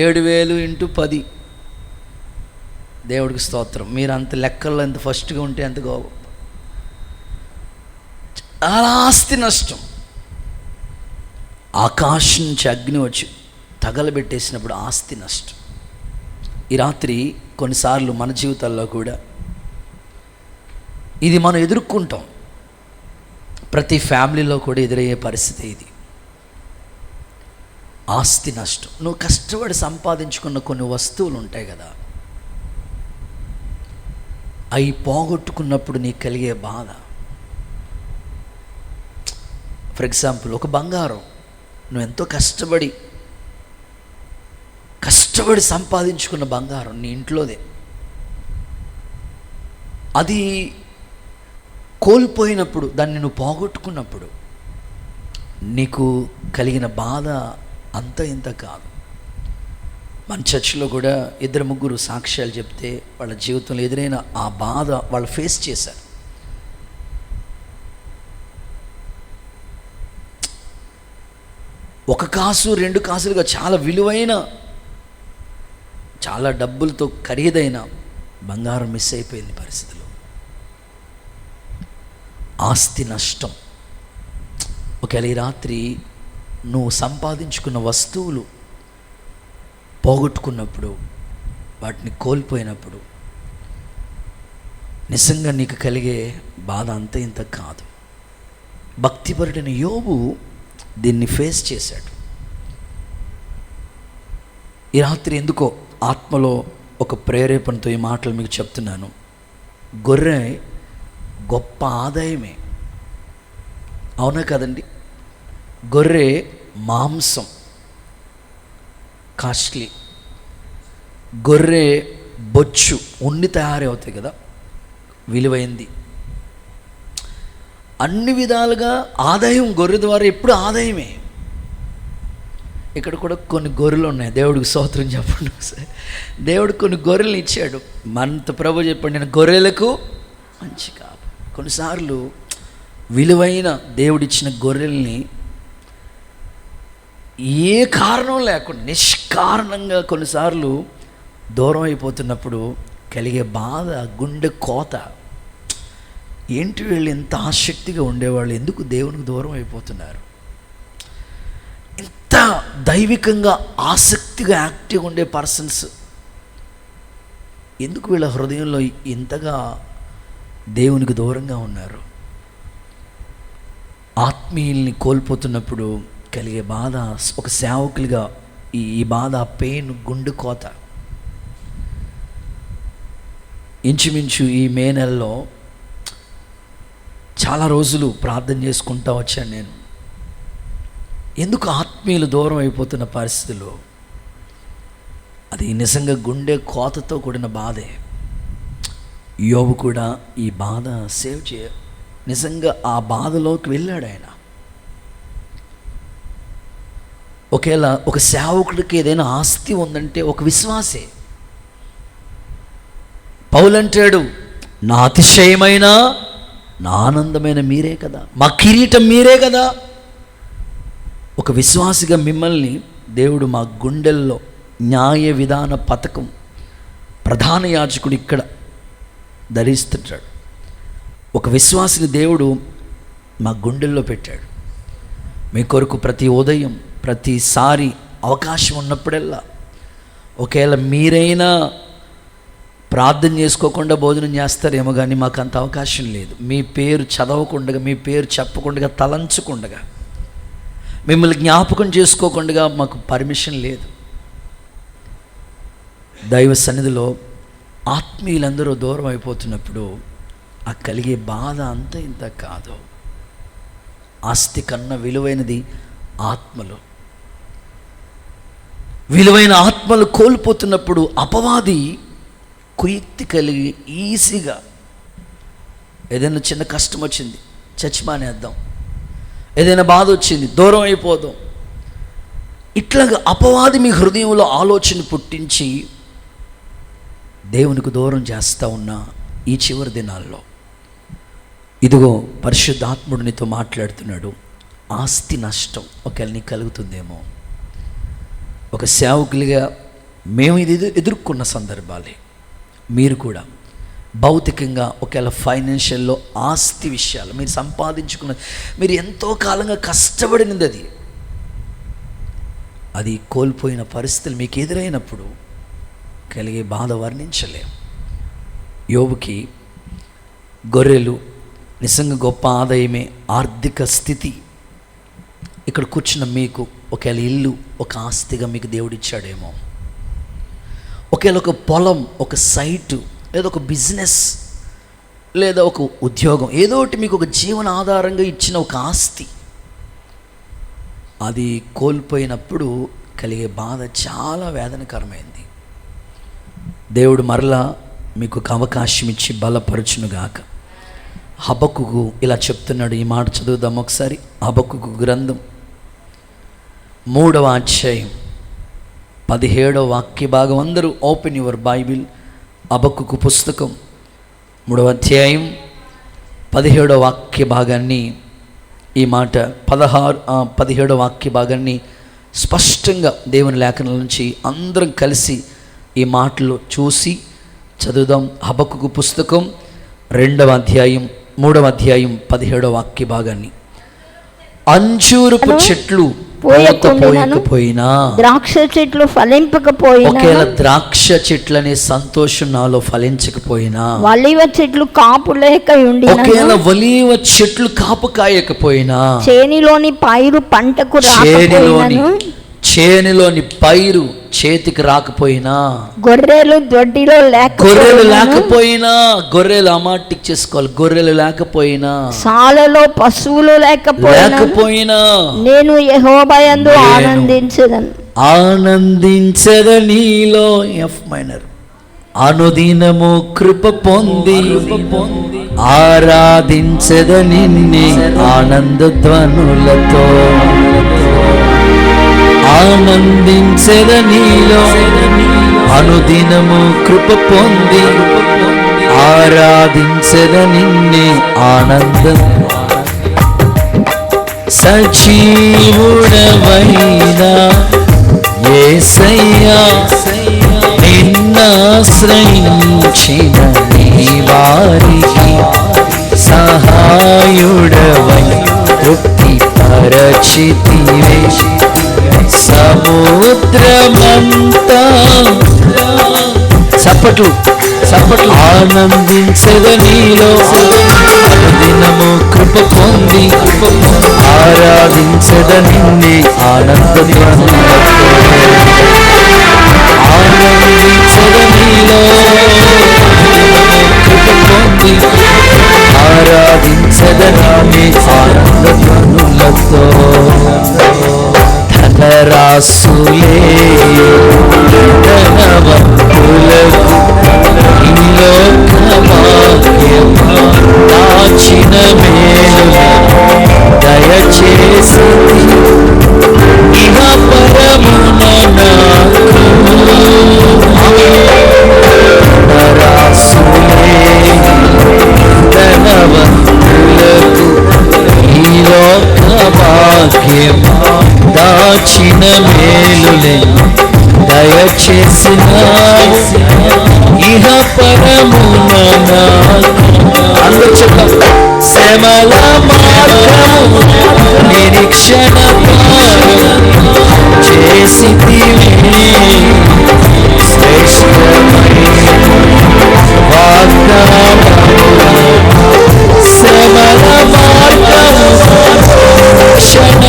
Speaker 1: 7,000 × 10. దేవుడికి స్తోత్రం. మీరు అంత లెక్కల్లో ఎంత ఫస్ట్గా ఉంటే ఎంత గొప్ప. చాలా ఆస్తి నష్టం. ఆకాశం నుంచి అగ్ని వచ్చి తగలబెట్టేసినప్పుడు ఆస్తి నష్టం. ఈ రాత్రి కొన్నిసార్లు మన జీవితాల్లో కూడా ఇది మనం ఎదుర్కొంటాం. ప్రతి ఫ్యామిలీలో కూడా ఎదురయ్యే పరిస్థితి ఇది. ఆస్తి నష్టం. నువ్వు కష్టపడి సంపాదించుకున్న కొన్ని వస్తువులు ఉంటాయి కదా, అవి పోగొట్టుకున్నప్పుడు నీకు కలిగే బాధ. ఫర్ ఎగ్జాంపుల్, ఒక బంగారం నువ్వు ఎంతో కష్టపడి సంపాదించుకున్న బంగారం నీ ఇంట్లోదే, అది కోల్పోయినప్పుడు, దాన్ని నువ్వు పోగొట్టుకున్నప్పుడు నీకు కలిగిన బాధ అంత ఇంత కాదు. మన చర్చిలో కూడా 2-3 సాక్ష్యాలు చెప్తే వాళ్ళ జీవితంలో ఎదురైన ఆ బాధ వాళ్ళు ఫేస్ చేశారు. ఒక కాసు 2 కాసులుగా చాలా విలువైన, చాలా డబ్బులతో ఖరీదైన బంగారం మిస్ అయిపోయింది పరిస్థితిలో. ఆస్తి నష్టం. ఒకవేళ ఈ రాత్రి నువ్వు సంపాదించుకున్న వస్తువులు పోగొట్టుకున్నప్పుడు, వాటిని కోల్పోయినప్పుడు నిజంగా నీకు కలిగే బాధ అంత ఇంత కాదు. భక్తిపరుడైన యోబు దీన్ని ఫేస్ చేశాడు. ఈ రాత్రి ఎందుకో ఆత్మలో ఒక ప్రేరేపణతో ఈ మాటలు మీకు చెప్తున్నాను. గొర్రె గొప్ప ఆదాయమే, అవునా కదండి? గొర్రె మాంసం కాస్ట్లీ. గొర్రె బొచ్చు ఉన్ని తయారవుతాయి కదా, విలువైంది. అన్ని విధాలుగా ఆదాయం గొర్రె ద్వారా ఎప్పుడు ఆదాయమే. ఇక్కడ కూడా కొన్ని గొర్రెలు ఉన్నాయి. దేవుడికి స్తోత్రం చెప్పండి ఒకసారి. దేవుడు కొన్ని గొర్రెలు ఇచ్చాడు. మనతో ప్రభు చెప్పండి, నేను గొర్రెలకు మంచి కాదు. కొన్నిసార్లు విలువైన దేవుడిచ్చిన గొర్రెల్ని ఏ కారణం లేకుండా నిష్కారణంగా కొన్నిసార్లు దూరం అయిపోతున్నప్పుడు కలిగే బాధ, గుండె కోత. ఏంటి వీళ్ళు ఎంత ఆసక్తిగా ఉండేవాళ్ళు, ఎందుకు దేవునికి దూరం అయిపోతున్నారు? ఇంత దైవికంగా ఆసక్తిగా యాక్టివ్గా ఉండే పర్సన్స్ ఎందుకు వీళ్ళ హృదయంలో ఇంతగా దేవునికి దూరంగా ఉన్నారు? ఆత్మీయుల్ని కోల్పోతున్నప్పుడు కలిగే బాధ, ఒక సేవకులుగా ఈ బాధ, పెయిన్, గుండె కోత. ఇంచుమించు ఈ మే నెలలో చాలా రోజులు ప్రార్థన చేసుకుంటూ వచ్చాను నేను. ఎందుకు ఆత్మీయులు దూరం అయిపోతున్న పరిస్థితుల్లో అది నిజంగా గుండె కోతతో కూడిన బాధే. యోబు కూడా ఈ బాధ నిజంగా ఆ బాధలోకి వెళ్ళాడు ఆయన. ఒకవేళ ఒక సేవకుడికి ఏదైనా ఆస్తి ఉందంటే ఒక విశ్వాసే. పౌలంటాడు, నా అతిశయమైన, నా ఆనందమైన మీరే కదా, మా కిరీటం మీరే కదా. ఒక విశ్వాసిగా మిమ్మల్ని దేవుడు మా గుండెల్లో న్యాయ విధాన పథకం ప్రధాన యాజకుడు ఇక్కడ ధరిస్తుంటాడు. ఒక విశ్వాసిని దేవుడు మా గుండెల్లో పెట్టాడు. మీ కొరకు ప్రతి ఉదయం, ప్రతిసారి అవకాశం ఉన్నప్పుడల్లా, ఒకవేళ మీరైనా ప్రార్థన చేసుకోకుండా భోజనం చేస్తారేమో, కానీ మాకు అంత అవకాశం లేదు. మీ పేరు చదవకుండా, మీ పేరు చెప్పకుండా, తలంచకుండా మిమ్మల్ని జ్ఞాపకం చేసుకోకుండా మాకు పర్మిషన్ లేదు. దైవ సన్నిధిలో ఆత్మీయులందరూ దూరం అయిపోతున్నప్పుడు ఆ కలిగే బాధ అంత ఇంత కాదు. ఆస్తి కన్నా విలువైనది ఆత్మలు. విలువైన ఆత్మలు కోల్పోతున్నప్పుడు అపవాది కుయుక్తి కలిగి ఈజీగా ఏదైనా చిన్న కష్టం వచ్చింది చచ్చి మానేద్దాం, ఏదైనా బాధ వచ్చింది దూరం అయిపోదాం, ఇట్లాగా అపవాది మీ హృదయంలో ఆలోచన పుట్టించి దేవునికి దూరం చేస్తూ ఉన్న ఈ చివరి దినాల్లో ఇదిగో పరిశుద్ధాత్ముడు నీతో మాట్లాడుతున్నాడు. ఆస్తి నష్టం ఒకవేళ నీకు కలుగుతుందేమో. ఒక సేవకులుగా మేము ఇది ఎదుర్కొన్న సందర్భాలే. మీరు కూడా భౌతికంగా ఒకవేళ ఫైనాన్షియల్లో ఆస్తి విషయాలు మీరు సంపాదించుకున్న, మీరు ఎంతో కాలంగా కష్టపడినది అది కోల్పోయిన పరిస్థితులు మీకు ఎదురైనప్పుడు కలిగే బాధ వర్ణించలేం. యోబుకి గొర్రెలు నిజంగా గొప్ప ఆదాయమే, ఆర్థిక స్థితి. ఇక్కడ కూర్చున్న మీకు ఒకవేళ ఇల్లు ఒక ఆస్తిగా మీకు దేవుడిచ్చాడేమో. ఒకవేళ ఒక పొలం, ఒక సైటు, లేదా ఒక బిజినెస్, లేదా ఒక ఉద్యోగం, ఏదో ఒకటి మీకు ఒక జీవన ఆధారంగా ఇచ్చిన ఒక ఆస్తి, అది కోల్పోయినప్పుడు కలిగే బాధ చాలా వేదనకరమైంది. దేవుడు మరలా మీకు ఒక అవకాశం ఇచ్చి బలపరచునుగాక. హబక్కుకు ఇలా చెప్తున్నాడు. ఈ మాట చదువుదాం ఒకసారి. హబక్కుకు గ్రంథం 3వ అధ్యాయం 17వ వాక్య భాగం. అందరూ ఓపెన్ యువర్ బైబిల్. హబక్కుకు పుస్తకం 3వ అధ్యాయం 17వ వాక్య భాగాన్ని, ఈ మాట 17వ వాక్య భాగాన్ని స్పష్టంగా దేవుని లేఖనాల నుంచి అందరం కలిసి ఈ మాటలు చూసి చదువుదాం. హబక్కుకు పుస్తకం 2వ అధ్యాయం 3వ అధ్యాయం 17వ వాక్య భాగాన్ని. అంజూరపు చెట్లు పోయకపోయినా,
Speaker 2: ద్రాక్ష చెట్లు ఫలింపకపోయినా,
Speaker 1: ఒకవేళ ద్రాక్ష చెట్లనే సంతోషం నాలో ఫలించకపోయినా,
Speaker 2: ఒలీవ చెట్లు కాపు లేక ఉండి,
Speaker 1: ఒకవేళ ఒలీవ చెట్లు కాపు కాయకపోయినా,
Speaker 2: చేనిలోని పైరు పంటకు రాకపోయినను,
Speaker 1: చేనిలోని పైరు చేతికి రాకపోయినా,
Speaker 2: గొర్రెలు దొడ్డిలో
Speaker 1: లేకపోయినా, గొర్రెలు అమాటిక్ చేసుకోవాలి, గొర్రెలు లేకపోయినా,
Speaker 2: సాలలో పశువులు లేకపోయినా, నేను యెహోవాయందు
Speaker 1: ఆనందించెదను నీలో. F minor. అనుదినము కృప పొంది ఆరాధించెద నిన్నే ఆనంద ధ్వనులతో. ఆనందించెద నీలో, అనుదినము కృప పొంది ఆరాధించెద నిన్నే ఆనంద. సజీవుడవైనా యేసయ్యా, నిన్నాశ్రయించిన నీ వారికి సహాయుడవై తృప్తి పరచితివే. సముద్రమంతా చప్పట్లు ఆనందించెద నీలో, అనుదినము కృప పొంది ఆరాధించెద నిన్నే ఆనంద ధ్వనులతో. ఆనందించెద నీలో, కృప పొంది ఆరాధించెద నిన్నే ఆనంద ధ్వనులతో. ధనరాసులే ధనవంతులకు ఈ లోకభాగ్యం దాచిన మేలు దయచేసి ఇహ పరమున నాకు. ధనరాసులే ధనవంతులకు ఈ లోకభాగ్యం దాచిన మేలులే దయచేసిన ఇహ పరమున శ్రమల మార్గము నిరీక్షణ చేసితివి. శ్రేష్టమైన వాగ్దానము శ్రమల మార్గము క్షణ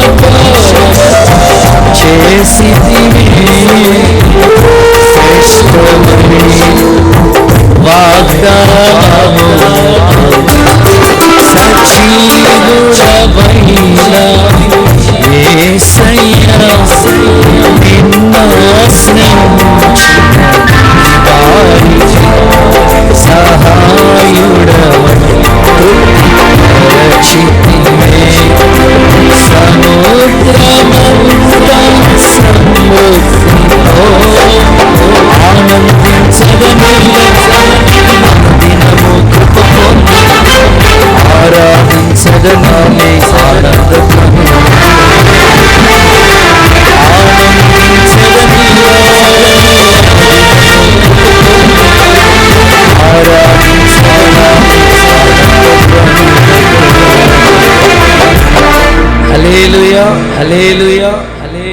Speaker 1: సజీవుడవైన యేసయ్యా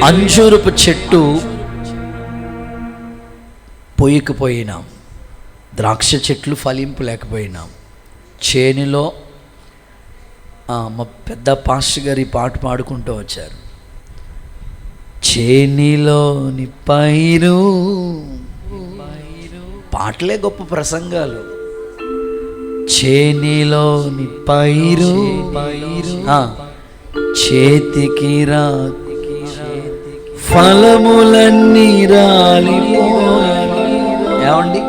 Speaker 1: అంజూరపు చెట్టు పోయకపోయినాం, ద్రాక్ష చెట్లు ఫలింపు లేకపోయినాం, చేనిలో మా పెద్ద పాస్టర్ గారి పాట పాడుకుంటూ వచ్చారు. చేనిలోని పైరు, పాటలే గొప్ప ప్రసంగాలు. చేనిలోని పైరు చేతికి రా, ఫలములన్నీ రాలిపోయాయి. ఏమండి,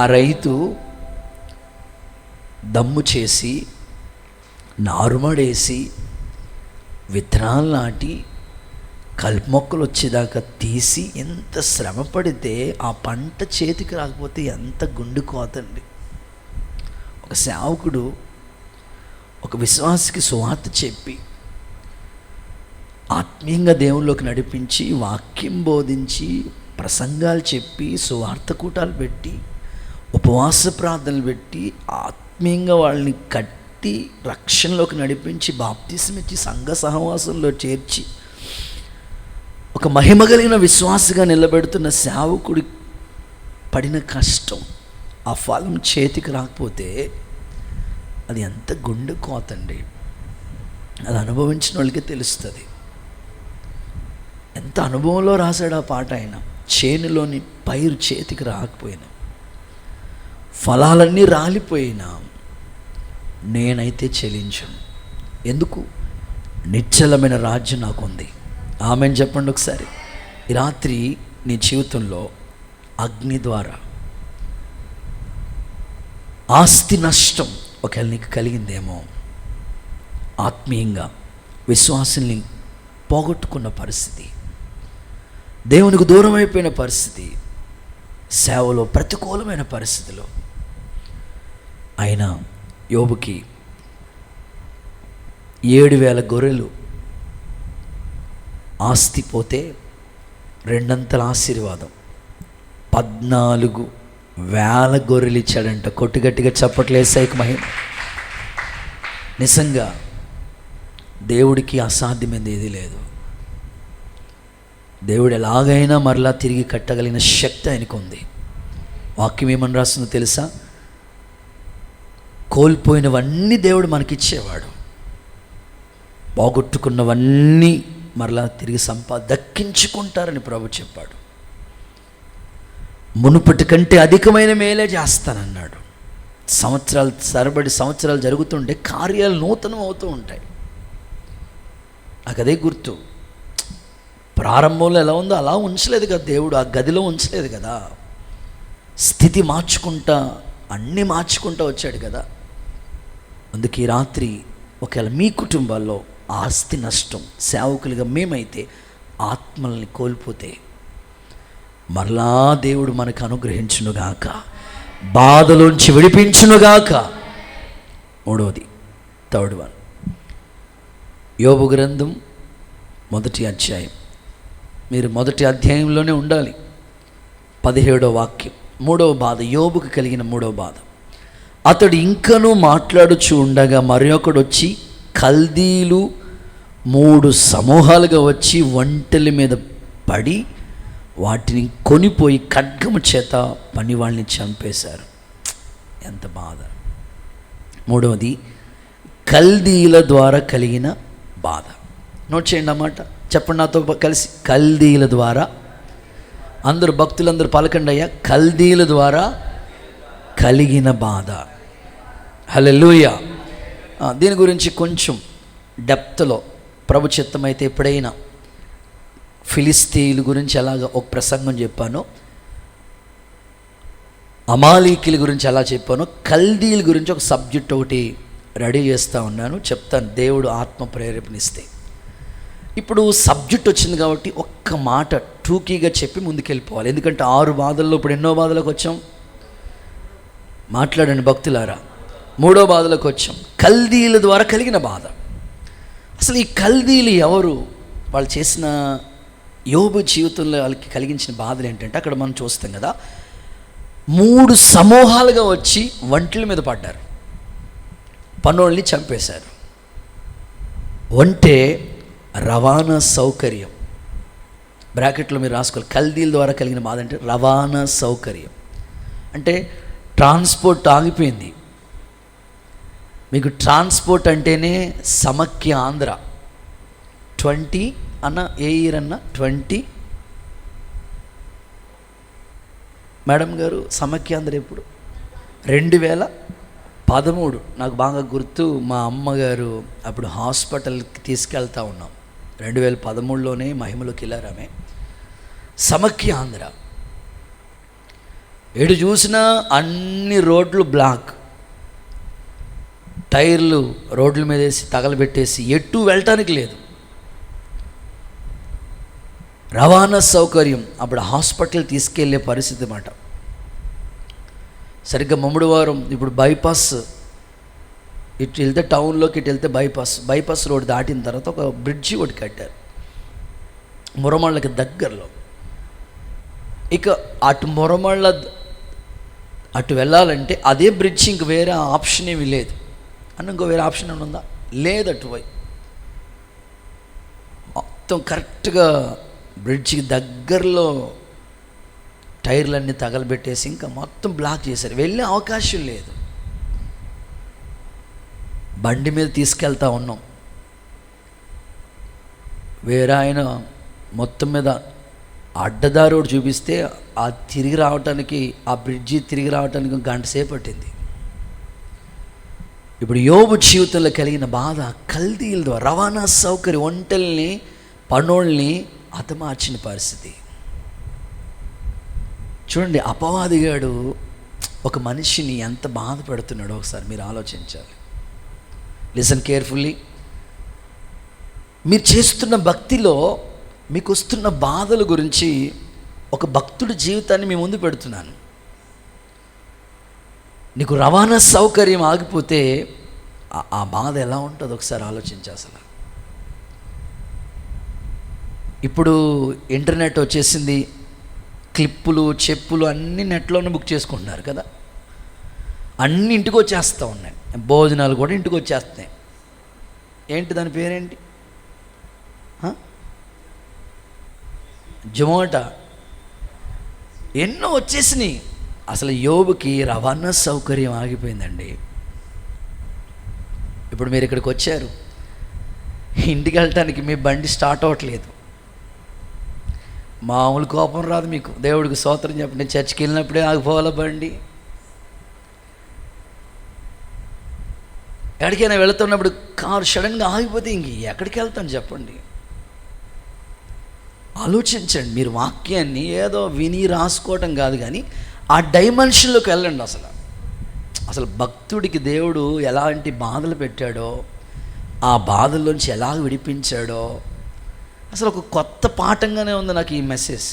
Speaker 1: ఆ రైతు దమ్ము చేసి నారుమడేసి విత్తనాలు నాటి కలుపు మొక్కలు వచ్చేదాకా తీసి ఎంత శ్రమ పడితే ఆ పంట చేతికి రాకపోతే ఎంత గుండె కోతండి. ఒక సేవకుడు ఒక విశ్వాసికి సువార్త చెప్పి ఆత్మీయంగా దేవుళ్ళలోకి నడిపించి వాక్యం బోధించి ప్రసంగాలు చెప్పి సువార్త కూటాలు పెట్టి ఉపవాస ప్రార్థనలు పెట్టి ఆత్మీయంగా వాళ్ళని కట్టి రక్షణలోకి నడిపించి బాప్తిసం ఇచ్చి సంఘ సహవాసంలో చేర్చి ఒక మహిమ కలిగిన విశ్వాసగా నిలబెడుతున్న సేవకుడి పడిన కష్టం, ఆ ఫలం చేతికి రాకపోతే అది ఎంత గుండె కోతండి. అది అనుభవించిన వాళ్ళకే తెలుస్తుంది. ఎంత అనుభవంలో రాశాడు ఆ పాట ఆయన. చేనులోని పైరు చేతికి రాకపోయినా, ఫలాలన్నీ రాలిపోయినా, నేనైతే చెలించను. ఎందుకు? నిశ్చలమైన రాజ్యం నాకు ఉంది. ఆమెను చెప్పండి ఒకసారి. ఈ రాత్రి నీ జీవితంలో అగ్ని ద్వారా ఆస్తి నష్టం ఒకవేళ నీకు కలిగిందేమో, ఆత్మీయంగా విశ్వాసాన్ని పోగొట్టుకున్న పరిస్థితి, దేవునికి దూరం అయిపోయిన పరిస్థితి, సేవలో ప్రతికూలమైన పరిస్థితిలో, ఆయన యోబుకి 7,000 గొర్రెలు ఆస్తి పోతే 2 ఆశీర్వాదం, 14,000 గొర్రెలు ఇచ్చాడంట. కొట్టుగట్టిగా చప్పట్లేసాయికి మహిమ. నిజంగా దేవుడికి అసాధ్యమైనది ఏది లేదు. దేవుడు ఎలాగైనా మరలా తిరిగి కట్టగలిగిన శక్తి ఆయనకు ఉంది. వాక్యం ఏమని రాస్తుందో తెలుసా? కోల్పోయినవన్నీ దేవుడు మనకిచ్చేవాడు, పోగొట్టుకున్నవన్నీ మరలా తిరిగి దక్కించుకుంటారని ప్రభు చెప్పాడు. మునుపటి కంటే అధికమైన మేలే చేస్తానన్నాడు. సంవత్సరాలు జరుగుతుంటే కార్యాలు నూతనం అవుతూ ఉంటాయి. నాకు అదే గుర్తు. ప్రారంభంలో ఎలా ఉందో అలా ఉంచలేదు కదా దేవుడు, ఆ గదిలో ఉంచలేదు కదా. స్థితి మార్చుకుంటా, అన్నీ మార్చుకుంటా వచ్చాడు కదా. అందుకే ఈ రాత్రి ఒకవేళ మీ కుటుంబాల్లో ఆస్తి నష్టం, సేవకులుగా మేమైతే ఆత్మల్ని కోల్పోతే మరలా దేవుడు మనకు అనుగ్రహించునుగాక, బాధలోంచి విడిపించునుగాక. 3వది, 3rd one, యోబు గ్రంథం 1వ అధ్యాయం. మీరు 1వ అధ్యాయంలోనే ఉండాలి. 17వ వాక్యం. 3వ బాధ, యోబుకు కలిగిన 3వ బాధ. అతడు ఇంకనూ మాట్లాడుచూ ఉండగా మరొకడు వచ్చి, కల్దీలు 3 సమూహాలుగా వచ్చి ఒంటెల మీద పడి వాటిని కొనిపోయి ఖడ్గము చేత పనివాళ్ళని చంపేశారు. ఎంత బాధ. 3వది, కల్దీల ద్వారా కలిగిన బాధ. నోట్ చేయండి అన్నమాట. చెప్పండి నాతో కలిసి. కల్దీల ద్వారా. అందరూ భక్తులందరూ పలకండి అయ్యా. కల్దీల ద్వారా కలిగిన బాధ. హల్లెలూయా. దీని గురించి కొంచెం డెప్త్లో ప్రభు చిత్తమైతే ఎప్పుడైనా ఫిలిస్తీన్ల గురించి ఎలాగ ఒక ప్రసంగం చెప్పాను, అమాలీకుల గురించి ఎలా చెప్పాను, కల్దీల గురించి ఒక సబ్జెక్ట్ ఒకటి రెడీ చేస్తూ ఉన్నాను, చెప్తాను దేవుడు ఆత్మ ప్రేరేపణిస్తే. ఇప్పుడు సబ్జెక్ట్ వచ్చింది కాబట్టి ఒక్క మాట టూకీగా చెప్పి ముందుకెళ్ళిపోవాలి. ఎందుకంటే 6 బాధల్లో ఇప్పుడు ఎన్నో బాధలకు వచ్చాం? మాట్లాడండి భక్తులారా. 3వ బాధలకు వచ్చాం. కల్దీల ద్వారా కలిగిన బాధ. అసలు ఈ కల్దీలు ఎవరు? వాళ్ళు చేసిన యోబు జీవితంలో వాళ్ళకి కలిగించిన బాధలు ఏంటంటే, అక్కడ మనం చూస్తాం కదా, 3 సమూహాలుగా వచ్చి ఒంటెల మీద పడ్డారు, పనోళ్ళని చంపేశారు. ఒంటె రవాణా సౌకర్యం, బ్రాకెట్లో మీరు రాసుకోవాలి. కల్దీల ద్వారా కలిగిన బాధ అంటే రవాణా సౌకర్యం, అంటే ట్రాన్స్పోర్ట్ ఆగిపోయింది. మీకు ట్రాన్స్పోర్ట్ అంటేనే సమైక్య ఆంధ్ర 20 అన్న, ఏ ఇయర్ అన్న 20 మేడం గారు, సమైక్యాంధ్ర ఎప్పుడు? 2013. నాకు బాగా గుర్తు, మా అమ్మగారు అప్పుడు హాస్పిటల్కి తీసుకెళ్తా ఉన్నాం. 2013లోనే మహిమలోకి వెళ్ళారు ఆమె. సమైక్యాంధ్ర ఎటు చూసినా అన్ని రోడ్లు బ్లాక్, టైర్లు రోడ్ల మీద వేసి తగలబెట్టేసి ఎటు వెళ్ళటానికి లేదు. రవాణా సౌకర్యం అప్పుడు హాస్పిటల్ తీసుకెళ్లే పరిస్థితి అన్నమాట. సరిగ్గా మమ్మడివారం ఇప్పుడు బైపాస్, ఇటు వెళ్తే టౌన్లోకి, ఇటు వెళ్తే బైపాస్ రోడ్ దాటిన తర్వాత ఒక బ్రిడ్జి ఒకటి కట్టారు మురమళ్ళకి దగ్గరలో. ఇక అటు మురమళ్ళ అటు వెళ్ళాలంటే అదే బ్రిడ్జ్, ఇంక వేరే ఆప్షన్ ఏమీ లేదు. అని ఇంకో వేరే ఆప్షన్ ఏమైనా ఉందా? లేదు. అటువైపు మొత్తం కరెక్ట్గా బ్రిడ్జికి దగ్గరలో టైర్లన్నీ తగలబెట్టేసి ఇంకా మొత్తం బ్లాక్ చేశారు. వెళ్ళే అవకాశం లేదు. బండి మీద తీసుకెళ్తా ఉన్నాం. వేరే ఆయన మొత్తం మీద అడ్డదారి ఒకటి చూపిస్తే ఆ తిరిగి రావటానికి, ఆ బ్రిడ్జి తిరిగి రావటానికి 1 గంట సేపు పట్టింది. ఇప్పుడు యోబు జీవితంలో కలిగిన బాధ కల్దీల ద్వారా రవాణా సౌకర్యం, ఒంటెల్ని పనోళ్ళని హతమార్చిన పరిస్థితి. చూడండి, అపవాదిగాడు ఒక మనిషిని ఎంత బాధ పెడుతున్నాడో ఒకసారి మీరు ఆలోచించాలి. Listen carefully. మీరు చేస్తున్న భక్తిలో మీకు వస్తున్న బాధల గురించి ఒక భక్తుడి జీవితాన్ని మీ ముందు పెడుతున్నాను. నీకు రవాణా సౌకర్యం ఆగిపోతే ఆ బాధ ఎలా ఉంటుందో ఒకసారి ఆలోచించు. అసలు ఇప్పుడు ఇంటర్నెట్ వచ్చేసింది, క్లిప్పులు, చెప్పులు అన్నీ నెట్లోనే బుక్ చేసుకుంటున్నారు కదా, అన్నీ ఇంటికి వచ్చేస్తూ ఉన్నాయి. భోజనాలు కూడా ఇంటికి వచ్చేస్తున్నాయి. ఏంటి దాని పేరేంటి? జొమాటో, ఎన్నో వచ్చేసినాయి. అసలు యోబుకి రవాణా సౌకర్యం ఆగిపోయిందండి. ఇప్పుడు మీరు ఇక్కడికి వచ్చారు, ఇంటికి వెళ్ళటానికి మీ బండి స్టార్ట్ అవ్వట్లేదు. మామూలు కోపం రాదు మీకు. దేవుడికి స్తోత్రం చెప్పండి. నేను చర్చికి వెళ్ళినప్పుడే ఆగిపోవాలా బండి? ఎక్కడికైనా వెళుతున్నప్పుడు కారు సడన్గా ఆగిపోతే ఇంక ఎక్కడికి వెళ్తాను చెప్పండి? ఆలోచించండి. మీరు వాక్యాన్ని ఏదో విని రాసుకోవటం కాదు, కానీ ఆ డైమెన్షన్లోకి వెళ్ళండి. అసలు భక్తుడికి దేవుడు ఎలాంటి బాధలు పెట్టాడో, ఆ బాధల్లోంచి ఎలా విడిపించాడో, అసలు ఒక కొత్త పాఠంగానే ఉంది నాకు ఈ మెసేజ్.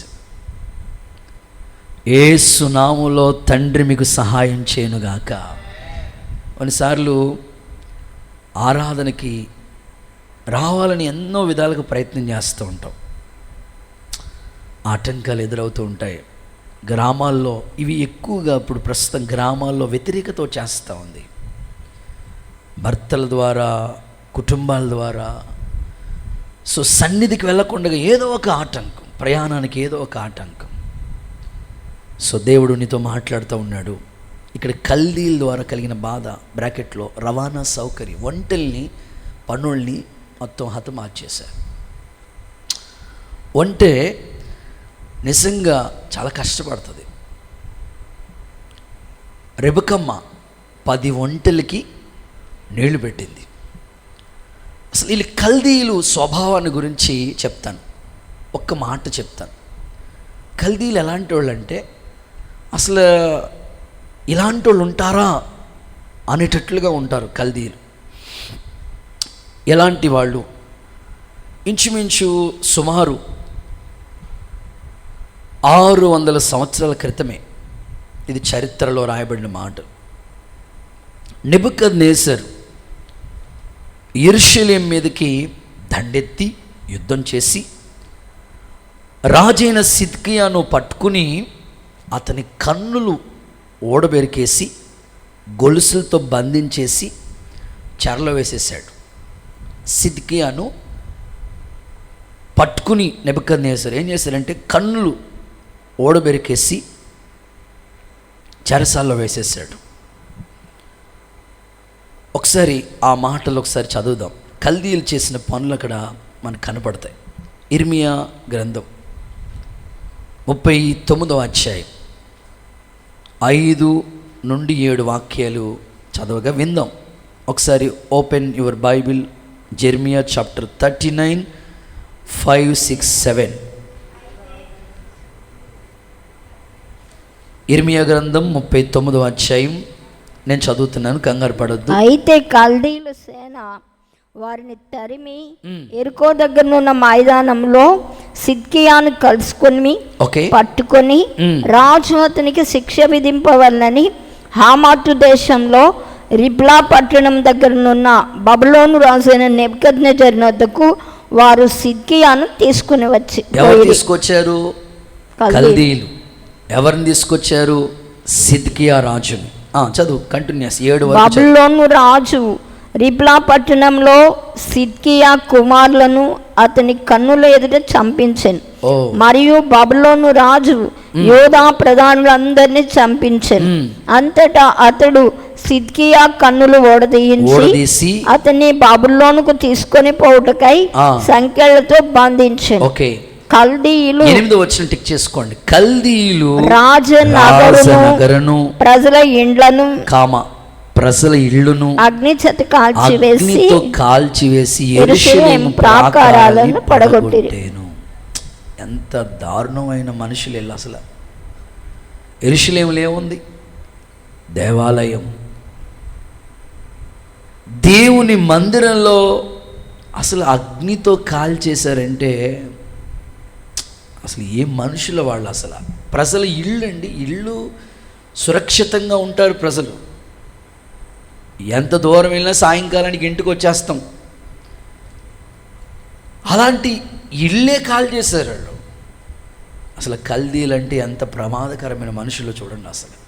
Speaker 1: యేసు నామములో తండ్రి మీకు సహాయం చేయనుగాక. కొన్నిసార్లు ఆరాధనకి రావాలని ఎన్నో విధాలుగా ప్రయత్నం చేస్తూ ఉంటాం, ఆటంకాలు ఎదురవుతూ ఉంటాయి. గ్రామాల్లో ఇవి ఎక్కువగా ఇప్పుడు ప్రస్తుతం గ్రామాల్లో వ్యతిరేకత చేస్తూ ఉంది. భర్తల ద్వారా, కుటుంబాల ద్వారా. సో సన్నిధికి వెళ్ళకుండా ఏదో ఒక ఆటంకం, ప్రయాణానికి ఏదో ఒక ఆటంకం. సో దేవుడు నీతో మాట్లాడుతూ ఉన్నాడు. ఇక్కడ కల్దీల ద్వారా కలిగిన బాధ, బ్రాకెట్లో రవాణా సౌకర్యం, ఒంటెల్ని పనుల్ని మొత్తం హతమార్చేశారు. ఒంటె నిజంగా చాలా కష్టపడుతుంది. రెబెక్కమ్మ 10 ఒంటెలకి నీళ్లు పెట్టింది. అసలు వీళ్ళు కల్దీయులు స్వభావాన్ని గురించి చెప్తాను, ఒక్క మాట చెప్తాను. కల్దీయులు ఎలాంటి వాళ్ళు అంటే అసలు ఇలాంటి వాళ్ళు ఉంటారా అనేటట్లుగా ఉంటారు కల్దీయులు. ఎలాంటి వాళ్ళు? ఇంచుమించు సుమారు 600 సంవత్సరాల క్రితమే, ఇది చరిత్రలో రాయబడిన మాట. నెబుకద్నెజరు యెరూషలేము మీదకి దండెత్తి యుద్ధం చేసి రాజైన సిద్కియాను పట్టుకుని అతని కన్నులు ఓడబెరికేసి గొలుసులతో బంధించేసి చెరలో వేసేసాడు. సిద్కియాను పట్టుకుని నెబుకద్నెజరు ఏం చేశారంటే కన్నులు ఓడబెరికేసి చెరసాల్లో వేసేసాడు. ఒకసారి ఆ మాటలు ఒకసారి చదువుదాం. కల్దీయులు చేసిన పనులు అక్కడ మనకు కనపడతాయి. ఇర్మియా గ్రంథం 39వ అధ్యాయం 5 నుండి 7 వాక్యాలు చదవగా విందాం. ఒకసారి open your Bible, Jeremiah chapter 39, 5, 6, 7. ఇర్మియా గ్రంథం 39వ అధ్యాయం నేను చదువుతున్నాను, కంగారు పడొద్దు.
Speaker 2: అయితే కల్దీయుల సేన వారిని తరిమి ఎరుకో దగ్గరనున్న మైదానంలో సిద్కియాను కలుసుకొని పట్టుకొని రాజు అతనికి శిక్ష విధింపవలనని హామాతు దేశంలో రిబ్లా పట్టణం దగ్గరనున్న బబులోను రాజైన నెబుకద్నెజరు వద్దకు వారు సిద్కియాను తీసుకుని
Speaker 1: తీసుకొచ్చారు. కల్దీయులు ఎవరిని తీసుకొచ్చారు? సిద్కియా రాజుని. చదువు కంటిన్యూస్ 7 వరకు.
Speaker 2: బబులోను రాజు రిబ్లా పట్టణంలో సిద్కియా కుమారులను అతని కన్నుల ఎదుట చంపించెను. మరియు బబులోను రాజు యోధా ప్రధానులందరినీ చంపించెను. అంతటా అతడు సిద్కియా కన్నులు ఓడదీయించి అతన్ని బబులోనుకు తీసుకొని పోవుటకై సంకెళ్లతో బంధించెను. కల్దీయులు
Speaker 1: 8వ వచనం టిక్ చేసుకోండి. కల్దీయులు
Speaker 2: రాజనగరును ప్రజల ఇండ్లను
Speaker 1: ప్రజల ఇళ్ళును
Speaker 2: అగ్నిచేత
Speaker 1: కాల్చివేసి
Speaker 2: యెరూషలేము ప్రాకారాలను పడగొట్టిరి.
Speaker 1: ఎంత దారుణమైన మనుషులు వీళ్ళు. అసలు యెరూషలేములో ఏముంది? దేవాలయం, దేవుని మందిరంలో అసలు అగ్నితో కాల్చేశారంటే అసలు ఏ మనుషుల వాళ్ళు. అసలు ప్రజల ఇళ్ళు అండి, ఇళ్ళు సురక్షితంగా ఉంటారు ప్రజలు. ఎంత దూరం వెళ్ళినా సాయంకాలానికి ఇంటికి వచ్చేస్తాం. అలాంటి ఇళ్ళే కాల్ చేశారు వాళ్ళు. అసలు కల్దీలు అంటే ఎంత ప్రమాదకరమైన మనుషులు చూడండి. అసలు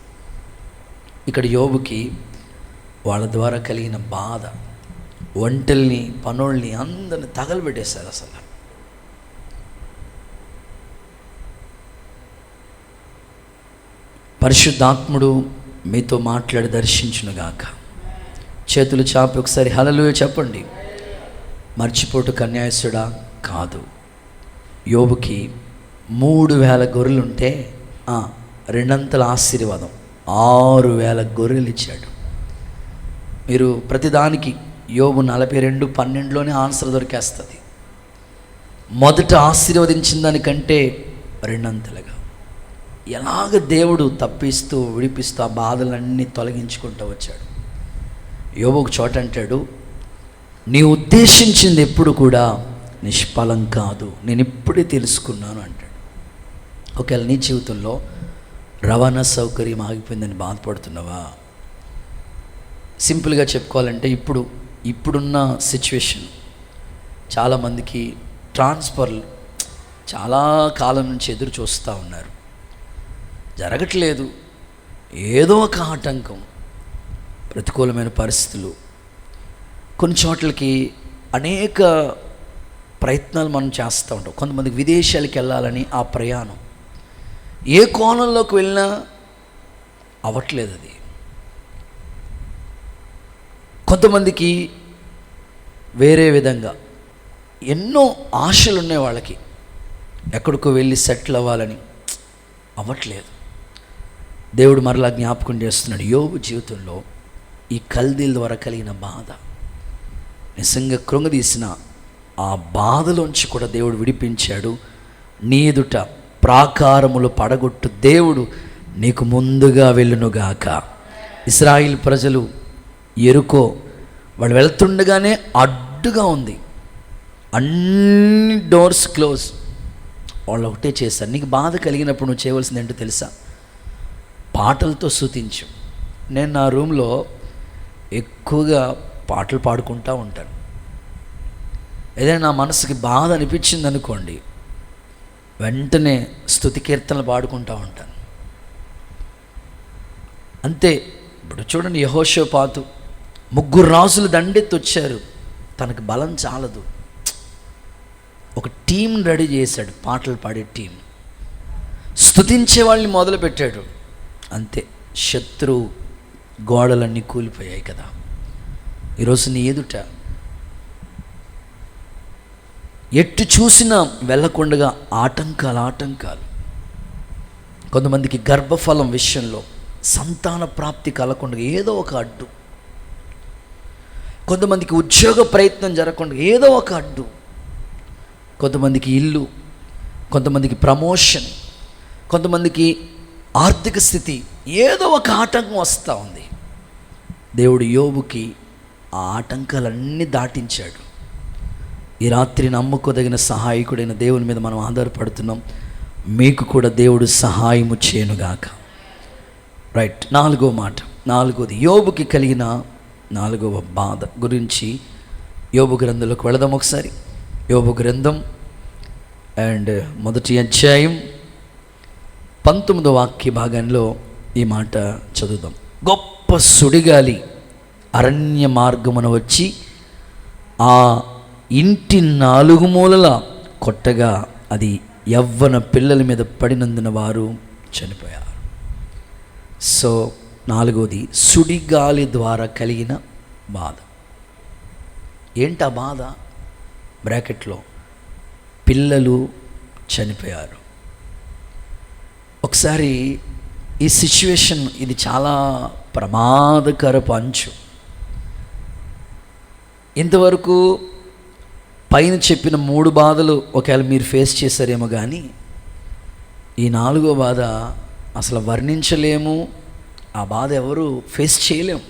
Speaker 1: ఇక్కడ యోబుకి వాళ్ళ ద్వారా కలిగిన బాధ, ఒంటెల్ని పనోళ్ళని అందరిని తగలబెట్టేశారు. అసలు పరిశుద్ధాత్ముడు మీతో మాట్లాడి దర్శించునుగాక. చేతులు చాపి ఒకసారి హల్లెలూయా చెప్పండి. మర్చిపోటు కన్యాయసుడా కాదు. యోబుకి 3000 గొర్రెలుంటే 2 ఆశీర్వాదం 6000 గొర్రెలు ఇచ్చాడు. మీరు ప్రతిదానికి యోబు 42:12లోనే ఆన్సర్ దొరికేస్తుంది. మొదట ఆశీర్వదించిన దానికంటే 2 ఎలాగ దేవుడు తప్పిస్తూ విడిపిస్తూ ఆ బాధలన్నీ తొలగించుకుంటూ వచ్చాడు. యోబు ఒక చోట అంటాడు, నీ ఉద్దేశించింది ఎప్పుడు కూడా నిష్ఫలం కాదు, నేను ఇప్పుడే తెలుసుకున్నాను అంటాడు. ఒకవేళ నీ జీవితంలో రవాణా సౌకర్యం ఆగిపోయిందని బాధపడుతున్నావా? సింపుల్గా చెప్పుకోవాలంటే ఇప్పుడున్న సిచ్యువేషన్ చాలామందికి ట్రాన్స్ఫర్లు చాలా కాలం నుంచి ఎదురు చూస్తూ ఉన్నారు, జరగట్లేదు. ఏదో ఒక ఆటంకం, ప్రతికూలమైన పరిస్థితులు, కొన్ని చోట్లకి అనేక ప్రయత్నాలు మనం చేస్తూ ఉంటాం. కొంతమందికి విదేశాలకు వెళ్ళాలని ఆ ప్రయాణం ఏ కోణంలోకి వెళ్ళినా అవ్వట్లేదు. అది కొంతమందికి వేరే విధంగా ఎన్నో ఆశలు ఉన్నాయి వాళ్ళకి, ఎక్కడికో వెళ్ళి సెటిల్ అవ్వాలని అవ్వట్లేదు. దేవుడు మరలా జ్ఞాపకం చేస్తున్నాడు, యోబు జీవితంలో ఈ కల్దీల ద్వారా కలిగిన బాధ నిజంగా కృంగదీసిన ఆ బాధలోంచి కూడా దేవుడు విడిపించాడు. నీ ఎదుట ప్రాకారములు పడగొట్టు దేవుడు నీకు ముందుగా వెళ్ళునుగాక. ఇశ్రాయేలు ప్రజలు ఎరుకో వాళ్ళు వెళ్తుండగానే అడ్డుగా ఉంది, అన్ని డోర్స్ క్లోజ్. వాళ్ళు ఒకటే చేశారు. నీకు బాధ కలిగినప్పుడు నువ్వు చేయవలసింది ఏంటో తెలుసా? పాటలతో స్తుతించు. నేను నా రూమ్లో ఎక్కువగా పాటలు పాడుకుంటూ ఉంటాను. ఏదైనా నా మనసుకి బాధ అనిపించింది అనుకోండి, వెంటనే స్తుతి కీర్తనలు పాడుకుంటూ ఉంటాను. అంతే. ఇప్పుడు చూడండి, యెహోషాపాతు 3 రాజులు దండెత్తి వచ్చారు, తనకు బలం చాలదు, ఒక టీం రెడీ చేశాడు, పాటలు పాడే టీం, స్తుతించే వాళ్ళని మొదలుపెట్టాడు. అంతే, శత్రు గోడలన్నీ కూలిపోయాయి కదా. ఈరోజు నీ ఎదుట ఎట్టు చూసినా వెళ్ళకుండగా ఆటంకాలు. కొంతమందికి గర్భఫలం విషయంలో సంతాన ప్రాప్తి కలగకుండా ఏదో ఒక అడ్డు, కొంతమందికి ఉద్యోగ ప్రయత్నం జరగకుండా ఏదో ఒక అడ్డు, కొంతమందికి ఇల్లు, కొంతమందికి ప్రమోషన్, కొంతమందికి ఆర్థిక స్థితి, ఏదో ఒక ఆటంకం వస్తూ ఉంది. దేవుడు యోబుకి ఆ ఆటంకాలన్నీ దాటించాడు. ఈ రాత్రి నమ్ముకోదగిన సహాయకుడైన దేవుని మీద మనం ఆధారపడుతున్నాం. మీకు కూడా దేవుడు సహాయము చేయనుగాక. రైట్, 4వ మాట, 4వది యోబుకి కలిగిన 4వ బాధ గురించి యోబు గ్రంథంలోకి వెళదాం ఒకసారి. యోబు గ్రంథం అండ్ 1వ అధ్యాయం 19వ వాక్య భాగంలో ఈ మాట చదువుదాం. గొప్ప సుడిగాలి అరణ్య మార్గమున వచ్చి ఆ ఇంటి 4 మూలల కొట్టగా అది యవ్వన పిల్లల మీద పడినందున వారు చనిపోయారు. సో 4వది సుడిగాలి ద్వారా కలిగిన బాధ. ఏంటా బాధ? బ్రాకెట్లో పిల్లలు చనిపోయారు. ఒకసారి ఈ సిచ్యువేషన్, ఇది చాలా ప్రమాదకరపు అంచు. ఇంతవరకు పైన చెప్పిన 3 బాధలు ఒకవేళ మీరు ఫేస్ చేశారేమో, కానీ ఈ 4వ బాధ అసలు వర్ణించలేము. ఆ బాధ ఎవరు ఫేస్ చేయలేము.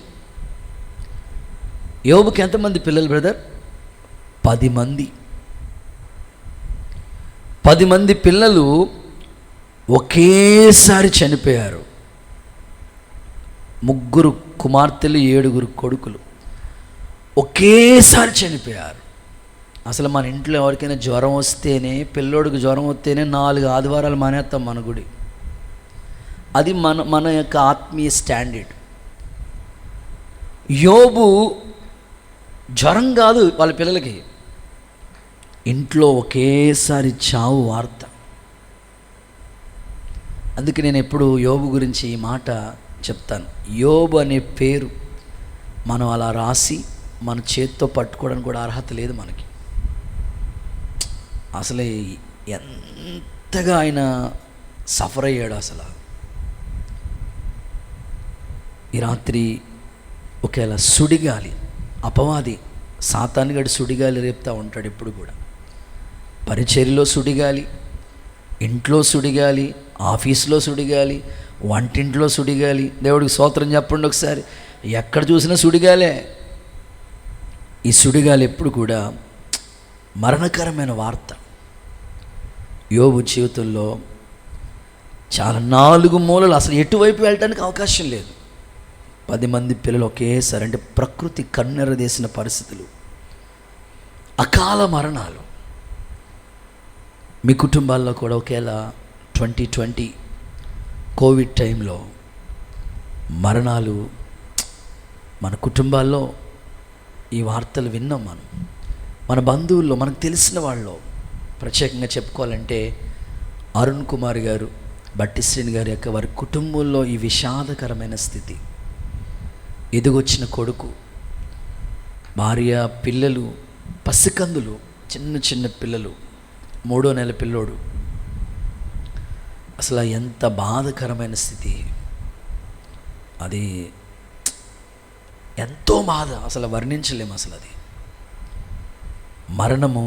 Speaker 1: యోబుకి ఎంతమంది పిల్లలు బ్రదర్? 10 మంది. 10 మంది పిల్లలు ఒకేసారి చనిపోయారు. 3 కుమార్తెలు, 7 కొడుకులు ఒకేసారి చనిపోయారు. అసలు మన ఇంట్లో ఎవరికైనా జ్వరం వస్తేనే, పిల్లోడికి జ్వరం వస్తేనే 4 ఆదివారాలు మానేస్తాం మన గుడి. అది మన యొక్క ఆత్మీయ స్టాండర్డ్. యోబు జ్వరం కాదు వాళ్ళ పిల్లలకి, ఇంట్లో ఒకేసారి చావు వార్త. అందుకే నేను ఎప్పుడు యోబు గురించి ఈ మాట చెప్తాను. యోబు అనే పేరు మనం అలా రాసి మన చేత్తో పట్టుకోవడానికి కూడా అర్హత లేదు మనకి. అసలు ఎంతగా ఆయన సఫర్ అయ్యాడు. అసలు ఈ రాత్రి ఒకవేళ సుడిగాలి, అపవాది సాతానుగాడు సుడిగాలి రేపుతూ ఉంటాడు ఎప్పుడు కూడా. పరిచర్యలో సుడిగాలి, ఇంట్లో సుడిగాలి, ఆఫీసులో సుడిగాలి, వంటింట్లో సుడిగాలి. దేవుడికి స్తోత్రం చెప్పండి ఒకసారి. ఎక్కడ చూసినా సుడిగాలే. ఈ సుడిగాలి ఎప్పుడు కూడా మరణకరమైన వార్త. యోబు జీవితంలో చాలా 4 మూలలు, అసలు ఎటువైపు వెళ్ళడానికి అవకాశం లేదు. 10 మంది పిల్లలు ఒకేసారి, అంటే ప్రకృతి కన్నెరదేసిన పరిస్థితులు, అకాల మరణాలు. మీ కుటుంబాల్లో కూడా ఒకేలా 2020 కోవిడ్ టైంలో మరణాలు మన కుటుంబాల్లో ఈ వార్తలు విన్నాం. మన బంధువుల్లో, మనకు తెలిసిన వాళ్ళు, ప్రత్యేకంగా చెప్పుకోవాలంటే అరుణ్ కుమార్ గారు, బట్టి శ్రీని గారి యొక్క వారి కుటుంబంలో ఈ విషాదకరమైన స్థితి. ఎదుగొచ్చిన కొడుకు, భార్య, పిల్లలు, పసికందులు, చిన్న పిల్లలు, 3వ నెల పిల్లోడు. అసలు ఎంత బాధకరమైన స్థితి. అది ఎంతో బాధ, అసలు వర్ణించలేము. అసలు అది మరణము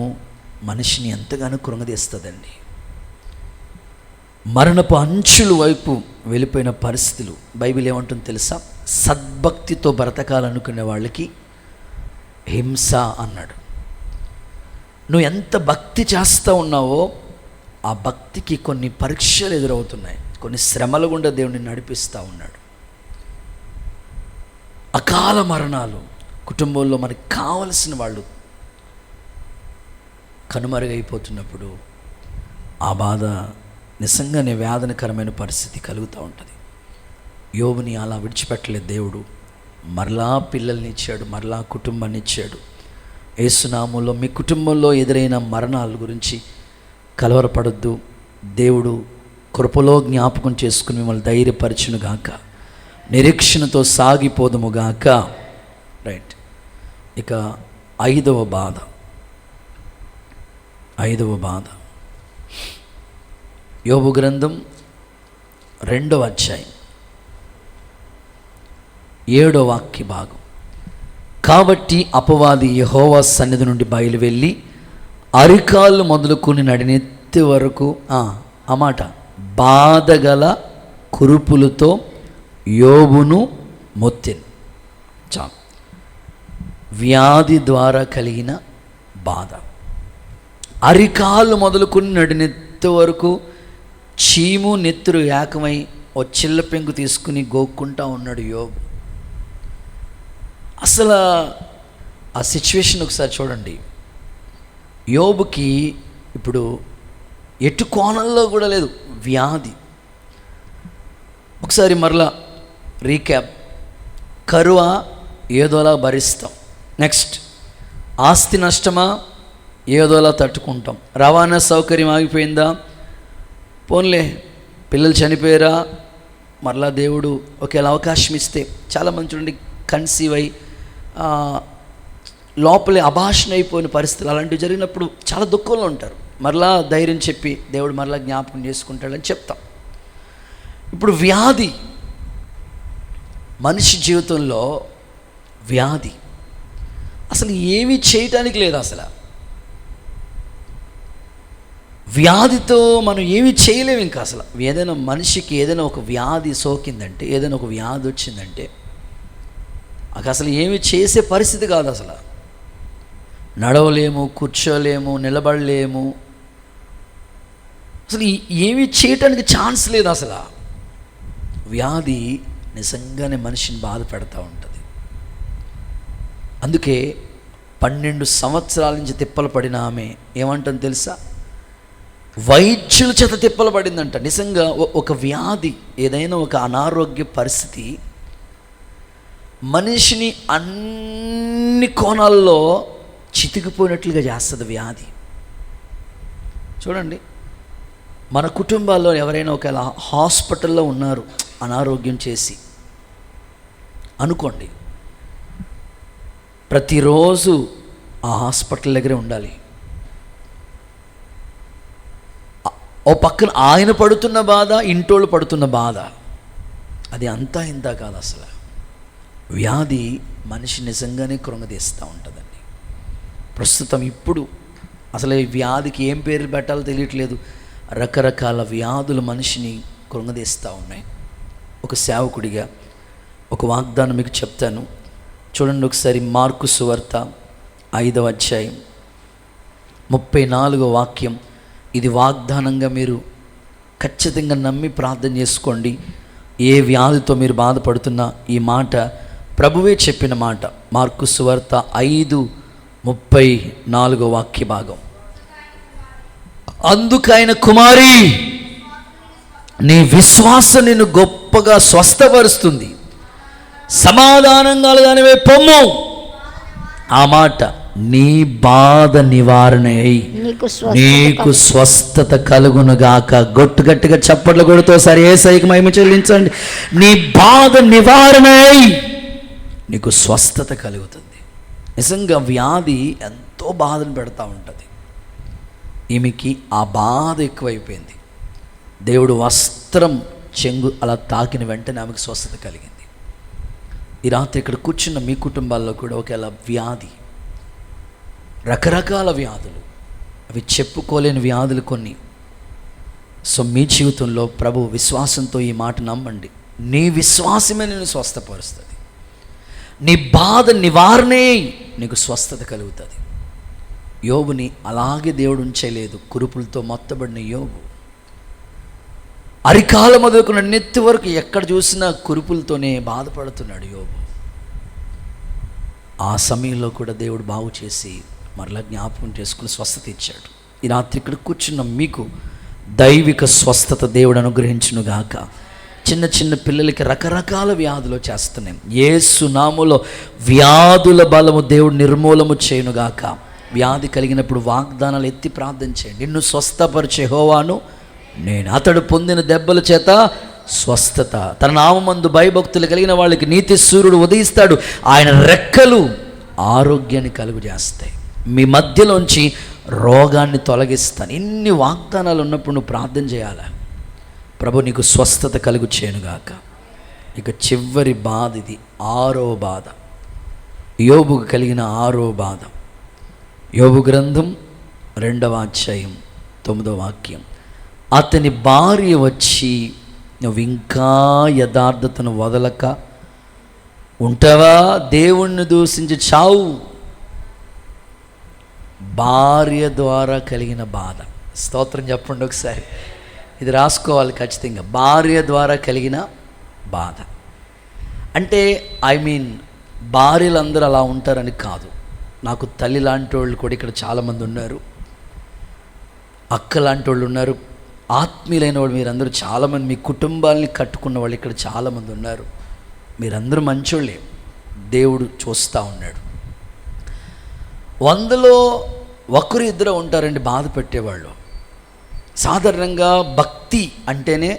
Speaker 1: మనిషిని ఎంతగానో కృంగదీస్తుందండి. మరణపు అంచుల వైపు వెళ్ళిపోయిన పరిస్థితులు బైబిల్ ఏమంటుందో తెలుసా? సద్భక్తితో బ్రతకాలనుకునే వాళ్ళకి హింస అన్నాడు. నువ్వు ఎంత భక్తి చేస్తూ ఉన్నావో ఆ భక్తికి కొన్ని పరీక్షలు ఎదురవుతున్నాయి, కొన్ని శ్రమల గుండా దేవుడిని నడిపిస్తూ ఉన్నాడు. అకాల మరణాలు, కుటుంబంలో మనకి కావలసిన వాళ్ళు కనుమరుగైపోతున్నప్పుడు ఆ బాధ నిజంగానే వేదనకరమైన పరిస్థితి కలుగుతూ ఉంటుంది. యోబుని అలా విడిచిపెట్టలేదు దేవుడు. మరలా పిల్లల్ని ఇచ్చాడు, మరలా కుటుంబాన్ని ఇచ్చాడు. యేసునామంలో మీ కుటుంబంలో ఎదురైన మరణాల గురించి కలవరపడొద్దు. దేవుడు కృపలో జ్ఞాపకం చేసుకుని మిమ్మల్ని ధైర్యపరచునుగాక, నిరీక్షణతో సాగిపోదుముగాక. రైట్. ఇక ఐదవ బాధ యోబు గ్రంథం 2వ అధ్యాయం 7వ వాక్య భాగం. కాబట్టి అపవాది యెహోవా సన్నిధి నుండి బయలువెళ్ళి అరికాళ్ళు మొదలుకొని నడినెత్తి వరకు ఆ మాట బాధగల కురుపులతో యోబును మొత్తెను. చాలు. వ్యాధి ద్వారా కలిగిన బాధ. అరికాళ్ళు మొదలుకొని నడినెత్తి వరకు చీము నెత్తురు ఏకమై ఓ చిల్ల పెంకు తీసుకుని గోక్కుంటా ఉన్నాడు యోబు. అసలు ఆ సిచ్యువేషన్ ఒకసారి చూడండి. యోబుకి ఇప్పుడు ఎటు కోణంలో కూడా లేదు, వ్యాధి. ఒకసారి మరలా రీక్యాప్. కరువ ఏదోలా భరిస్తాం. నెక్స్ట్ ఆస్తి నష్టమా, ఏదోలా తట్టుకుంటాం. రవాణా సౌకర్యం ఆగిపోయిందా, పోన్లే పిల్లలు చనిపోయారా, మరలా దేవుడు ఒకేలా అవకాశం ఇస్తే. చాలామంది చూడండి కన్సీవ్ అయి లోపలే అభాషణ అయిపోయిన పరిస్థితులు, అలాంటివి జరిగినప్పుడు చాలా దుఃఖంలో ఉంటారు. మరలా ధైర్యం చెప్పి దేవుడు మరలా జ్ఞాపకం చేసుకుంటాడని చెప్తాం. ఇప్పుడు వ్యాధి, మనిషి జీవితంలో వ్యాధి అసలు ఏమీ చేయటానికి లేదు. అసలు వ్యాధితో మనం ఏమీ చేయలేము. ఇంకా అసలు ఏదైనా మనిషికి ఏదైనా ఒక వ్యాధి సోకిందంటే, ఏదైనా ఒక వ్యాధి వచ్చిందంటే అసలు ఏమి చేసే పరిస్థితి కాదు. అసలు నడవలేము, కూర్చోలేము, నిలబడలేము, అసలు ఏమీ చేయటానికి ఛాన్స్ లేదు. అసలు వ్యాధి నిజంగానే మనిషిని బాధ పెడతా ఉంటుంది. అందుకే 12 సంవత్సరాల నుంచి తిప్పలు పడిన ఆమె ఏమంటుంది తెలుసా? వైద్యుల చేత తిప్పలు పడిందంట. నిజంగా ఒక వ్యాధి, ఏదైనా ఒక అనారోగ్య పరిస్థితి మనిషిని అన్ని కోణాల్లో చితికిపోయినట్లుగా చేస్తుంది వ్యాధి. చూడండి, మన కుటుంబాల్లో ఎవరైనా ఒకవేళ హాస్పిటల్లో ఉన్నారు అనారోగ్యం చేసి అనుకోండి, ప్రతిరోజు ఆ హాస్పిటల్ దగ్గరే ఉండాలి. ఓ పక్కన ఆయన పడుతున్న బాధ, ఇంటోళ్ళు పడుతున్న బాధ, అది అంతా ఇంత కాదు. అసలు వ్యాధి మనిషి నిజంగానే కృంగదీస్తూ ఉంటుందండి. ప్రస్తుతం ఇప్పుడు అసలు ఈ వ్యాధికి ఏం పేరు పెట్టాలో తెలియట్లేదు. రకరకాల వ్యాధులు మనిషిని కృంగదీస్తూ ఉన్నాయి. ఒక సేవకుడిగా ఒక వాగ్దానం మీకు చెప్తాను, చూడండి ఒకసారి. మార్కు సువార్త 5వ అధ్యాయం 34వ వాక్యం. ఇది వాగ్దానంగా మీరు ఖచ్చితంగా నమ్మి ప్రార్థన చేసుకోండి. ఏ వ్యాధితో మీరు బాధపడుతున్నా ఈ మాట ప్రభువే చెప్పిన మాట. మార్కు సువార్త 5:34 వాక్య భాగం. అందుకైన కుమారి, నీ విశ్వాసం నిన్ను గొప్పగా స్వస్థపరుస్తుంది, సమాధానంగా దానివే పొమ్ము. ఆ మాట నీ బాధ నివారణ అయి నీకు స్వస్థత కలుగునుగాక. గట్టిగా చప్పట్లు కొడుతూ సరే యేసయ్యకి మహిమ చెల్లించండి. నీ బాధ నివారణ అయి నీకు స్వస్థత కలుగుతుంది. నిజంగా వ్యాధి ఎంతో బాధను పెడతా ఉంటుంది. ఈమెకి ఆ బాధ ఎక్కువైపోయింది. దేవుడు వస్త్రం చెంగు అలా తాకిన వెంటనే ఆమెకు స్వస్థత కలిగింది. ఈ రాత్రి ఇక్కడ కూర్చున్న మీ కుటుంబాల్లో కూడా ఒకవేళ వ్యాధి, రకరకాల వ్యాధులు, అవి చెప్పుకోలేని వ్యాధులు కొన్ని. సో మీ జీవితంలో ప్రభు విశ్వాసంతో ఈ మాట నమ్మండి, నీ విశ్వాసమే నేను స్వస్థపరుస్తుంది. నీ బాధ నివారణే నీకు స్వస్థత కలుగుతుంది. యోబుని అలాగే దేవుడు ఉంచలేదు. కురుపులతో మొత్తబడిన యోబు అరికాల మొదలుకున్న నెత్తి వరకు ఎక్కడ చూసినా కురుపులతోనే బాధపడుతున్నాడు యోబు. ఆ సమయంలో కూడా దేవుడు బాగు చేసి మరలా జ్ఞాపకం చేసుకుని స్వస్థత ఇచ్చాడు. ఈ రాత్రి ఇక్కడ కూర్చున్న మీకు దైవిక స్వస్థత దేవుడు అనుగ్రహించునుగాక. చిన్న చిన్న పిల్లలకి రకరకాల వ్యాధులు చేస్తున్నాయి. యేసు నామములో వ్యాధుల బలము దేవుడు నిర్మూలము చేయునుగాక. వ్యాధి కలిగినప్పుడు వాగ్దానాలు ఎత్తి ప్రార్థన చేయండి. నిన్ను స్వస్థపరిచే యెహోవాను నేను, అతడు పొందిన దెబ్బల చేత స్వస్థత. తన నామమందు భయభక్తులు కలిగిన వాళ్ళకి నీతి సూర్యుడు ఉదయిస్తాడు. ఆయన రెక్కలు ఆరోగ్యాన్ని కలుగు చేస్తాయి. మీ మధ్యలోంచి రోగాన్ని తొలగిస్తాను. ఇన్ని వాగ్దానాలు ఉన్నప్పుడు నువ్వు ప్రార్థన చేయాలి, ప్రభు నీకు స్వస్థత కలుగు చేయనుగాక. ఇక చివరి బాధ, ఇది 6వ బాధ, యోబుకు కలిగిన 6వ బాధ. యోబు గ్రంథం 2వ అధ్యాయం 9వ వాక్యం. అతని భార్య వచ్చి, నువ్వు ఇంకా యథార్థతను వదలక ఉంటావా? దేవుణ్ణి దూషించి చావు. భార్య ద్వారా కలిగిన బాధ. స్తోత్రం చెప్పండి ఒకసారి. ఇది రాసుకోవాలి ఖచ్చితంగా. భార్య ద్వారా కలిగిన బాధ అంటే భార్యలందరూ అలా ఉంటారని కాదు. నాకు తల్లి లాంటి వాళ్ళు కూడా ఇక్కడ చాలామంది ఉన్నారు, అక్క లాంటి వాళ్ళు ఉన్నారు, ఆత్మీయులైన వాళ్ళు మీరందరూ చాలామంది, మీ కుటుంబాలని కట్టుకున్న వాళ్ళు ఇక్కడ చాలామంది ఉన్నారు. మీరందరూ మంచోళ్ళే, దేవుడు చూస్తూ ఉన్నాడు. 100లో 1-2 ఉంటారండి బాధ పెట్టేవాళ్ళు. సాధారణంగా భక్తి అంటేనే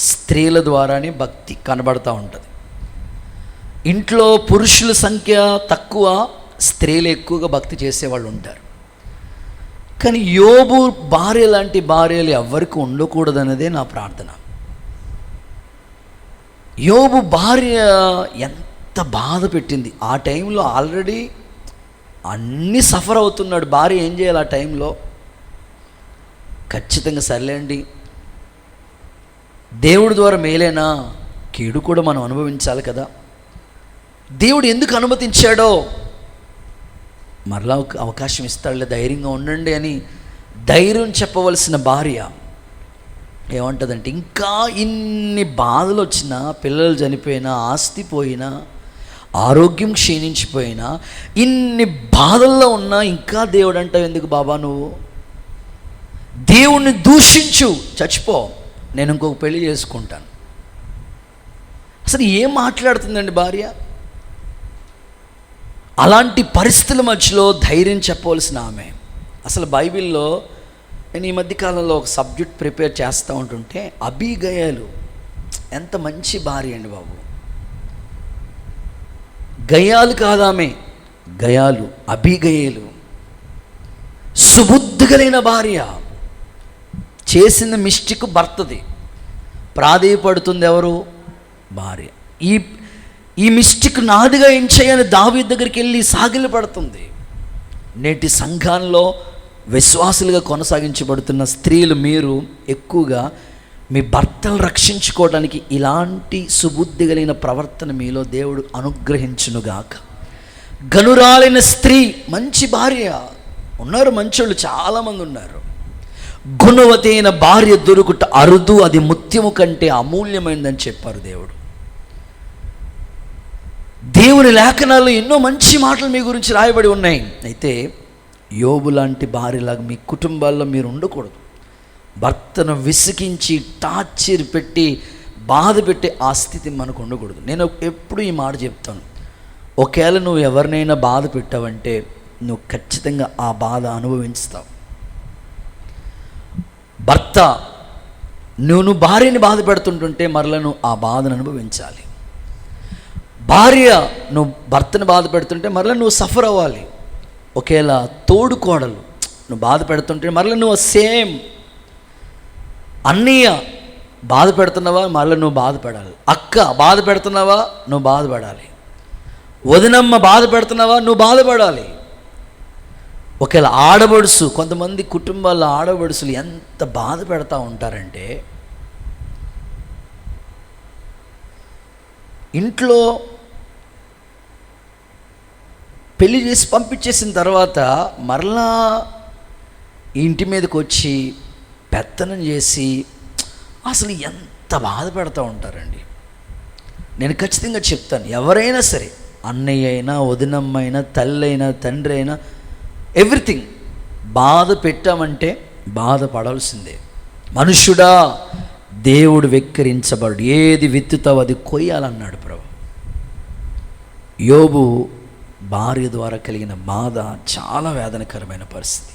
Speaker 1: స్త్రీల ద్వారానే భక్తి కనబడుతూ ఉంటుంది. ఇంట్లో పురుషుల సంఖ్య తక్కువ, స్త్రీలు ఎక్కువగా భక్తి చేసేవాళ్ళు ఉంటారు. కానీ యోబు భార్య లాంటి భార్యలు ఎవరికి ఉండకూడదన్నదే నా ప్రార్థన. యోబు భార్య ఎంత బాధ పెట్టింది. ఆ టైంలో ఆల్రెడీ అన్నీ సఫర్ అవుతున్నాడు. భార్య ఏం చేయాలి ఆ టైంలో? ఖచ్చితంగా సర్లేండి, దేవుడి ద్వారా మేలేనా, కీడు కూడా మనం అనుభవించాలి కదా, దేవుడు ఎందుకు అనుమతించాడో మరలా ఒక అవకాశం ఇస్తాడులే, ధైర్యంగా ఉండండి అని ధైర్యం చెప్పవలసిన భార్య ఏమంటుందంటే, ఇంకా ఇన్ని బాధలు వచ్చినా, పిల్లలు చనిపోయినా, ఆస్తి పోయినా, ఆరోగ్యం క్షీణించిపోయినా, ఇన్ని బాధల్లో ఉన్నా ఇంకా దేవుడు అంటావు ఎందుకు బాబా? నువ్వు దేవుణ్ణి దూషించు, చచ్చిపో, నేను ఇంకొక పెళ్లి చేసుకుంటాను. అసలు ఏం మాట్లాడుతుందండి భార్య? అలాంటి పరిస్థితుల మధ్యలో ధైర్యం చెప్పవలసిన ఆమె. అసలు బైబిల్లో నేను ఈ మధ్యకాలంలో ఒక సబ్జెక్ట్ ప్రిపేర్ చేస్తూ ఉంటుంటే, అబీగయలు ఎంత మంచి భార్య అండి బాబు. గయాలు కాదామె, గయాలు, అబీగయలు సుబుద్ధి కలిగిన భార్య. చేసిన మిస్టేక్ భర్తది, ప్రాధేయపడుతుంది ఎవరు? భార్య. ఈ మిస్టేక్ నాదిగా ఏం చేయని దావీదు దగ్గరికి వెళ్ళి సాగిలి పడుతుంది. నేటి సంఘాల్లో విశ్వాసులుగా కొనసాగించబడుతున్న స్త్రీలు మీరు ఎక్కువగా మీ భర్తలు రక్షించుకోవడానికి ఇలాంటి సుబుద్ధి కలిగిన ప్రవర్తన మీలో దేవుడు అనుగ్రహించునుగాక. గనురాలైన స్త్రీ, మంచి భార్య ఉన్నారు, మంచోళ్ళు చాలామంది ఉన్నారు. గుణవతి అయిన భార్య దొరుకుట అరుదు, అది ముత్యము కంటే అమూల్యమైనదని చెప్పారు దేవుడు. దేవుని లేఖనాల్లో ఎన్నో మంచి మాటలు మీ గురించి రాయబడి ఉన్నాయి. అయితే యోబు లాంటి భార్యలాగా మీ కుటుంబాల్లో మీరు ఉండకూడదు. భర్తను విసిగించి టార్చర్ పెట్టి బాధ పెట్టే ఆ స్థితి మనకు ఉండకూడదు. నేను ఎప్పుడు ఈ మాట చెప్తాను, ఒకవేళ నువ్వు ఎవరినైనా బాధ పెట్టావంటే నువ్వు ఖచ్చితంగా ఆ బాధ అనుభవిస్తావు. భర్త నువ్వు భార్యని బాధ పెడుతుంటుంటే మరలా నువ్వు ఆ బాధను అనుభవించాలి. భార్య నువ్వు భర్తను బాధ పెడుతుంటే మరలా నువ్వు సఫర్ అవ్వాలి. ఒకేలా తోడుకోడలు నువ్వు బాధ పెడుతుంటే మరలా నువ్వు సేమ్. అన్నయ్య బాధ పెడుతున్నావా, మరలా నువ్వు బాధపడాలి. అక్క బాధ పెడుతున్నావా, నువ్వు బాధపడాలి. వదినమ్మ బాధ పెడుతున్నావా, నువ్వు బాధపడాలి. ఒకవేళ ఆడబడుసు, కొంతమంది కుటుంబాల్లో ఆడబడుసులు ఎంత బాధ పెడతా ఉంటారంటే, ఇంట్లో పెళ్లి చేసి పంపించేసిన తర్వాత మరలా ఇంటి మీదకి వచ్చి పెత్తనం చేసి అసలు ఎంత బాధ పెడతా ఉంటారండి. నేను ఖచ్చితంగా చెప్తాను, ఎవరైనా సరే, అన్నయ్య అయినా, వదినమ్మ అయినా, తల్లి అయినా, తండ్రి అయినా, ఎవ్రీథింగ్ బాధ పెట్టామంటే బాధపడాల్సిందే. మనుష్యుడా, దేవుడు వెక్కిరించబడు, ఏది విత్తుతావు అది కొయ్యాలన్నాడు ప్రభు. యోబు భార్య ద్వారా కలిగిన బాధ చాలా వేదనకరమైన పరిస్థితి,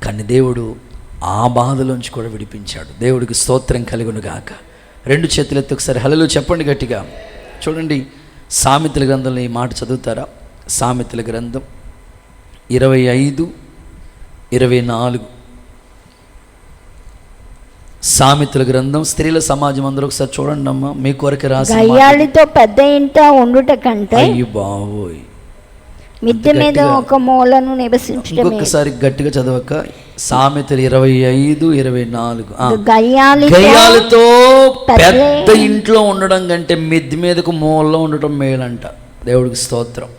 Speaker 1: కానీ దేవుడు ఆ బాధలోంచి కూడా విడిపించాడు. దేవుడికి స్తోత్రం కలుగును గాక. 2 చేతులెత్తి ఒకసారి హల్లెలూయా చెప్పండి గట్టిగా. చూడండి, సామెతల గ్రంథంలో ఈ మాట చదువుతారా? సామెతల గ్రంథం 25:24. సామెతల గ్రంథం, స్త్రీల సమాజం అందరూ ఒకసారి చూడండి అమ్మా, మీ కొరకు రాసి.
Speaker 2: గయ్యాళితో పెద్ద ఇంట ఉండుట కంటే
Speaker 1: అయ్యో బావోయ్,
Speaker 2: మిద్దె మీద ఒక మూలను నివసించడమే.
Speaker 1: ఇంకొకసారి గట్టిగా చదవక. సామెతలు 25:24.
Speaker 2: గయ్యాళితో
Speaker 1: పెద్ద ఇంట్లో ఉండడం కంటే మిద్దె మీదకు మూలలో ఉండటం మేలంట. దేవుడికి స్తోత్రం,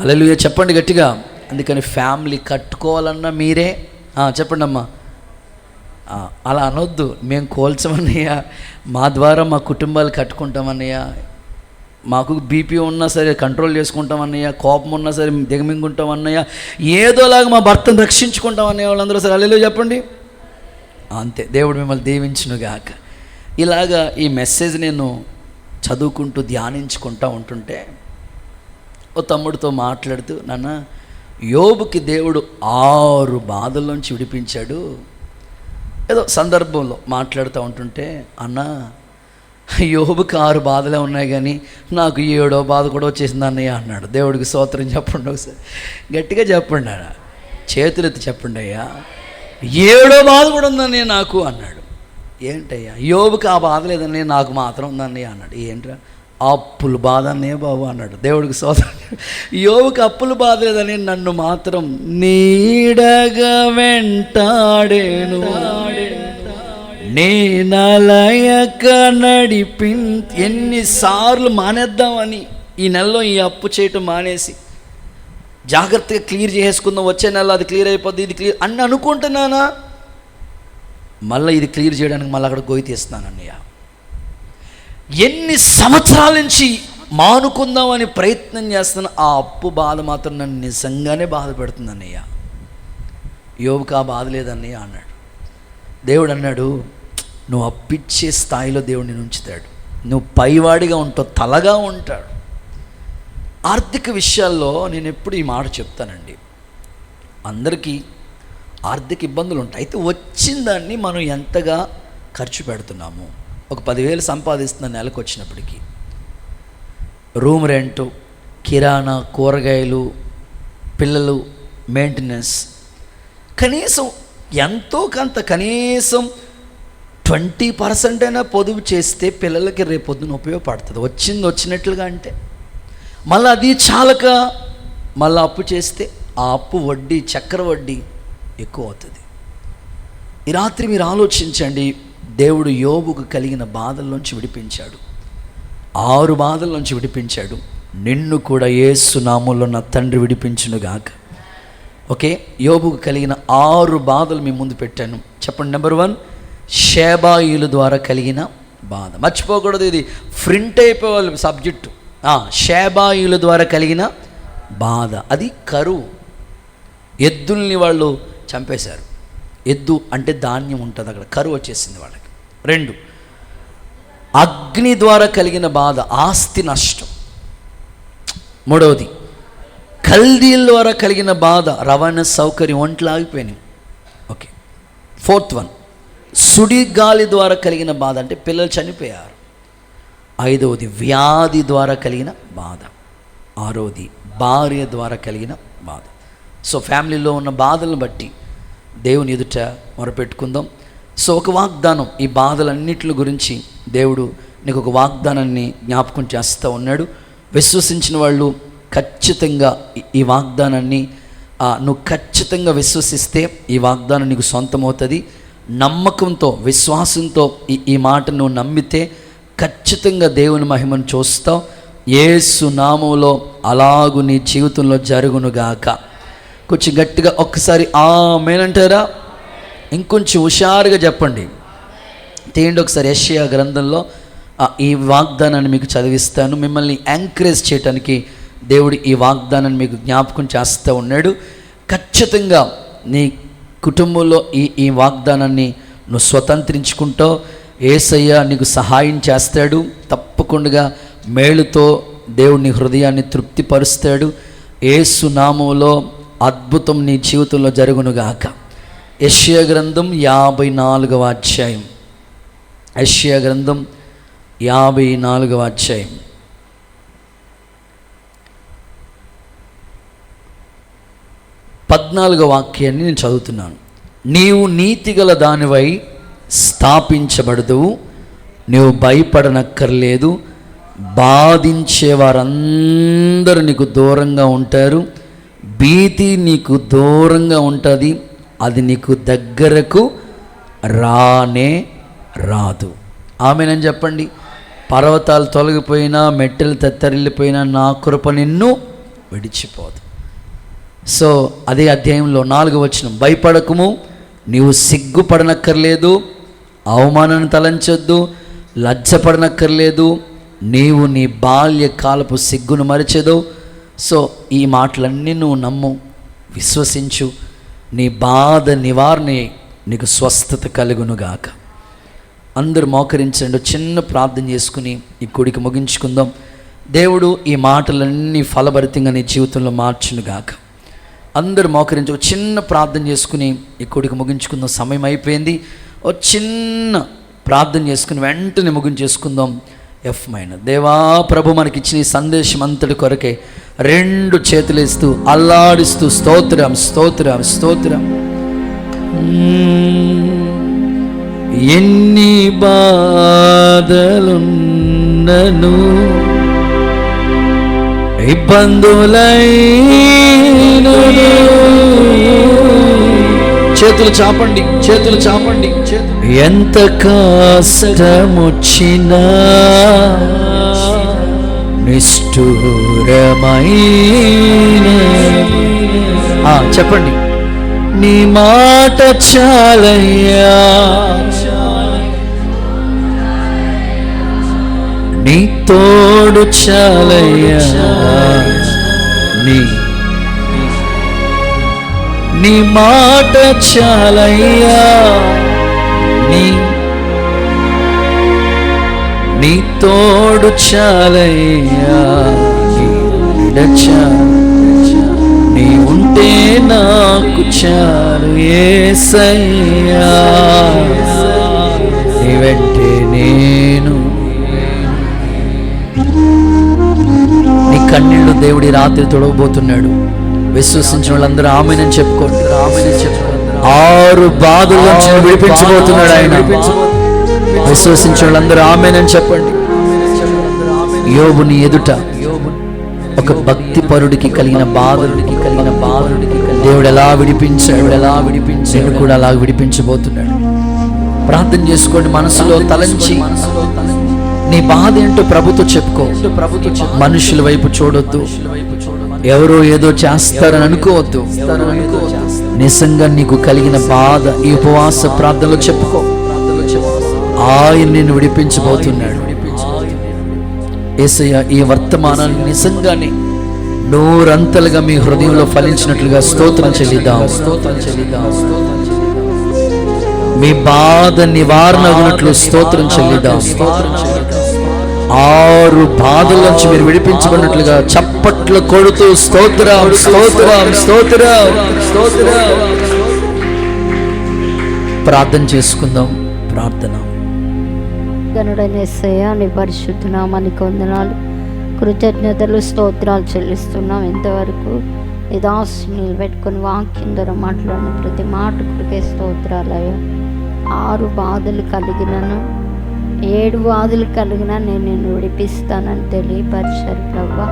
Speaker 1: హల్లెలూయా చెప్పండి గట్టిగా. అందుకని ఫ్యామిలీ కట్టుకోవాలన్నా మీరే చెప్పండి అమ్మా. అలా అనొద్దు, మేము కోల్చమన్నయ్యా, మా ద్వారా మా కుటుంబాలు కట్టుకుంటామన్నయ్యా, మాకు బీపీ ఉన్నా సరే కంట్రోల్ చేసుకుంటామన్నయ్య, కోపం ఉన్నా సరే దిగమింగుంటామన్నయ్య, ఏదోలాగా మా భర్తను రక్షించుకుంటామన్నయ్య వాళ్ళందరూ సరే హల్లెలూయా చెప్పండి. అంతే, దేవుడు మిమ్మల్ని దీవించునుగాక. ఇలాగా ఈ మెసేజ్ నేను చదువుకుంటూ ధ్యానించుకుంటూ ఉంటుంటే ఓ తమ్ముడితో మాట్లాడుతూ, నాన్న యోబుకి దేవుడు 6 బాధల్లోంచి విడిపించాడు. ఏదో సందర్భంలో మాట్లాడుతూ ఉంటుంటే, అన్న యోబుకి 6 బాధలే ఉన్నాయి కానీ నాకు 7వ బాధ కూడా వచ్చేసింది అన్నయ్య అన్నాడు. దేవుడికి స్తోత్రం చెప్పండి ఒకసారి గట్టిగా చెప్పండి అన్న, చేతులెత్తి చెప్పండి అయ్యా, 7వ బాధ కూడా ఉందన్నయ్య నాకు అన్నాడు. ఏంటయ్యా, యోబుకి ఆ బాధ లేదన్నయ్య, నాకు మాత్రం ఉందన్నయ్య అన్నాడు. ఏంట్రా, అప్పుల బాధ అన్నయ్య బాబు అన్నాడు. దేవుడికి స్తోత్రం. యోబుకి అప్పుల బాధ లేదని, నన్ను మాత్రం నీడగా వెంటాడేను, నేనలయక ఎన్నిసార్లు మానేద్దామని ఈ నెలలో ఈ అప్పు చేయటం మానేసి జాగ్రత్తగా క్లియర్ చేసుకుందాం, వచ్చే నెల అది క్లియర్ అయిపోద్ది, ఇది క్లియర్ అని అనుకుంటున్నానా, మళ్ళీ ఇది క్లియర్ చేయడానికి మళ్ళీ అక్కడ గోయి తీస్తున్నాను అన్నయ్య. ఎన్ని సంవత్సరాల నుంచి మానుకుందామని ప్రయత్నం చేస్తున్న ఆ అప్పు బాధ మాత్రం నన్ను నిజంగానే బాధ పెడుతుంది అన్నయ్య. యోబుకి ఆ బాధ లేదన్నయ్య అన్నాడు. దేవుడు అన్నాడు, నువ్వు అప్పిచ్చే స్థాయిలో దేవుడు నిన్ను ఉంచుతాడు, నువ్వు పైవాడిగా ఉంటావు, తలగా ఉంటాడు. ఆర్థిక విషయాల్లో నేను ఎప్పుడు ఈ మాట చెప్తానండి, అందరికీ ఆర్థిక ఇబ్బందులు ఉంటాయి. అయితే వచ్చిన దాన్ని మనం ఎంతగా ఖర్చు పెడుతున్నాము. ఒక 10,000 సంపాదిస్తున్న నెలకు వచ్చినప్పటికీ రూమ్ రెంటు, కిరాణా, కూరగాయలు, పిల్లలు మెయింటెనెన్స్, కనీసం ఎంతో కొంత కనీసం 20% అయినా పొదుపు చేస్తే పిల్లలకి రేపొద్దున ఉపయోగపడుతుంది. వచ్చినట్లుగా అంటే మళ్ళీ అది చాలక మళ్ళీ అప్పు చేస్తే ఆ అప్పు వడ్డీ, చక్ర వడ్డీ ఎక్కువ అవుతుంది. ఈ రాత్రి మీరు ఆలోచించండి, దేవుడు యోబుకు కలిగిన బాధల్లోంచి విడిపించాడు, 6 బాధల్లోంచి విడిపించాడు. నిన్ను కూడా యేసు నామములో నా తండ్రి విడిపించునుగాక. ఓకే, యోబుకు కలిగిన 6 బాధలు మీ ముందు పెట్టాను. చెప్పండి. నెంబర్ 1, షేబాయిల ద్వారా కలిగిన బాధ. మర్చిపోకూడదు, ఇది ప్రింట్ అయిపోవాలి సబ్జెక్టు. షేబాయిల ద్వారా కలిగిన బాధ, అది కరువు. ఎద్దుల్ని వాళ్ళు చంపేశారు. ఎద్దు అంటే ధాన్యం ఉంటుంది, అక్కడ కరువు వచ్చేసింది వాళ్ళకి. 2, అగ్ని ద్వారా కలిగిన బాధ, ఆస్తి నష్టం. 3వది, కల్దీల ద్వారా కలిగిన బాధ, రవాణా సౌకర్యం, ఒంట్లు ఆగిపోయినాయి. ఓకే. 4th వన్, సుడి గాలి ద్వారా కలిగిన బాధ, అంటే పిల్లలు చనిపోయారు. 5వది, వ్యాధి ద్వారా కలిగిన బాధ. 6వది, భార్య ద్వారా కలిగిన బాధ. సో ఫ్యామిలీలో ఉన్న బాధలను బట్టి దేవుని ఎదుట మొరపెట్టుకుందాం. సో ఒక వాగ్దానం, ఈ బాధలన్నిటి గురించి దేవుడు నీకు ఒక వాగ్దానాన్ని జ్ఞాపకం చేస్తూ ఉన్నాడు. విశ్వసించిన వాళ్ళు ఖచ్చితంగా ఈ వాగ్దానాన్ని నువ్వు ఖచ్చితంగా విశ్వసిస్తే ఈ వాగ్దానం నీకు సొంతమవుతుంది. నమ్మకంతో, విశ్వాసంతో ఈ మాట నువ్వు నమ్మితే ఖచ్చితంగా దేవుని మహిమను చూస్తావు. యేసు నామములో అలాగు నీ జీవితంలో జరుగునుగాక. కొంచెం గట్టిగా ఒక్కసారి ఆమేనంటారా? ఇంకొంచెం హుషారుగా చెప్పండి. తీయండి ఒకసారి యెషయా గ్రంథంలో ఈ వాగ్దానాన్ని మీకు చదివిస్తాను. మిమ్మల్ని ఎంకరేజ్ చేయడానికి దేవుడు ఈ వాగ్దానాన్ని మీకు జ్ఞాపకం చేస్తూ ఉన్నాడు. ఖచ్చితంగా నీ కుటుంబంలో ఈ వాగ్దానాన్ని నువ్వు స్వతంత్రించుకుంటావు. యేసయ్య నీకు సహాయం చేస్తాడు. తప్పకుండా మేలుతో దేవుని హృదయాన్ని తృప్తిపరుస్తాడు. యేసు నామములో అద్భుతం నీ జీవితంలో జరుగునుగాక. యెషయా గ్రంథం 54వ అధ్యాయం. యెషయా గ్రంథం 54వ అధ్యాయం. 14వ వాక్యాన్ని నేను చదువుతున్నాను. నీవు నీతిగల దానివై స్థాపించబడదు, నీవు భయపడనక్కర్లేదు. బాధించే వారందరూ నీకు దూరంగా ఉంటారు, భీతి నీకు దూరంగా ఉంటుంది, అది నీకు దగ్గరకు రానే రాదు. ఆమేనని చెప్పండి. పర్వతాలు తొలగిపోయినా, మెట్టెలు తత్తరిల్లిపోయినా నా కృప నిన్ను విడిచిపోదు. సో అదే అధ్యాయంలో 4వ వచనం, భయపడకుము, నీవు సిగ్గుపడనక్కర్లేదు, అవమానాన్ని తలంచొద్దు, లజ్జపడనక్కర్లేదు, నీవు నీ బాల్యకాలపు సిగ్గును మరిచెదవు. సో ఈ మాటలన్నీ నువ్వు నమ్ము, విశ్వసించు, నీ బాధ నివారణ నీకు స్వస్థత కలుగునుగాక. అందరూ మోకరించండి. చిన్న ప్రార్థన చేసుకుని ఈ కూడిక ముగించుకుందాం. దేవుడు ఈ మాటలన్నీ ఫలభరితంగా నీ జీవితంలో మార్చునుగాక. అందరూ మోకరించి ఒక చిన్న ప్రార్థన చేసుకుని ఈ కూడిక ముగించుకుందాం. సమయం అయిపోయింది. ఒక చిన్న ప్రార్థన చేసుకుని వెంటనే ముగించేసుకుందాం. F minor. దేవా ప్రభు మనకిచ్చిన ఈ సందేశం అంతటి కొరకే 2 చేతులు ఇస్తూ అల్లాడిస్తూ స్తోత్రం స్తోత్రం స్తోత్రం. ఎన్ని బాధలున్నను, ఇబ్బందులైనను, చేతులు చాపండి, చేతులు చాపండి. ఎంత కష్టమొచ్చినా నిష్ఠూరమైన చెప్పండి, నీ మాట చాలయ్యా, నీ తోడు చాలయ్యా, నీ మాట చాలయ్యా, నీ తోడు చాలయ్యా, నీ ఉంటే నాకు చాలు యేసయ్యా, నీ వెంటే నేను. నీ కన్నీళ్లు దేవుడి రాత్రి తొడవబోతున్నాడు. విశ్వసించిన వాళ్ళందరూ ఆమేనని చెప్పుకోండి. 6 బాధల నుంచి విడిపించబోతున్నాడు ఆయన. విశ్వసించిన వాళ్ళందరూ ఆమేనని చెప్పండి. యోబుని ఎదుట ఒక భక్తి పరుడికి కలిగిన బాధుడికి దేవుడు ఎలా విడిపించాడు, నేను కూడా అలా విడిపించబోతున్నాడు. ప్రార్థన చేసుకోండి. మనసులో తలంచి నీ బాధ ఏంటో ప్రభుతో చెప్పుకో. మనుషుల వైపు చూడొద్దు, ఎవరో ఏదో చేస్తారని అనుకోవద్దు. నిజంగా నీకు కలిగిన బాధ ఈ ఉపవాస ప్రార్థనలో చెప్పుకో. ఆయన నిన్ను విడిపించబోతున్నాడు. యేసయ్య ఈ వర్తమానాన్ని నిజంగానే నూరంతలుగా మీ హృదయంలో ఫలించినట్లుగా స్తోత్రం చెల్లిద్దాం. మీ బాధ నివారణ అయినట్లు స్తోత్రం చెల్లిద్దాం. 6 బాధల నుంచి మీరు విడిపించబడినట్లుగా చప్పట్లు కొడుతూ స్తోత్రం స్తోత్రం స్తోత్రం స్తోత్రం. ప్రార్థన చేసుకుందాం. ప్రార్థన.
Speaker 2: గనుడైన యేసయ్య, నీ పరిశుద్ధ నామానికి వందనాలు, కృతజ్ఞతలు, స్తోత్రాలు చెల్లిస్తున్నాం. ఇంతవరకు నీ దాసుని నిలబెట్టుకుని వాక్యం ద్వారా మాట్లాడిన ప్రతి మాట కొరకే స్తోత్రాలయ్యా. 6 బాధలు కలిగినను 7 వ్యాధులు కలిగినా నేను నిన్ను విడిపిస్తానని తెలియపరిచారు ప్రభువా.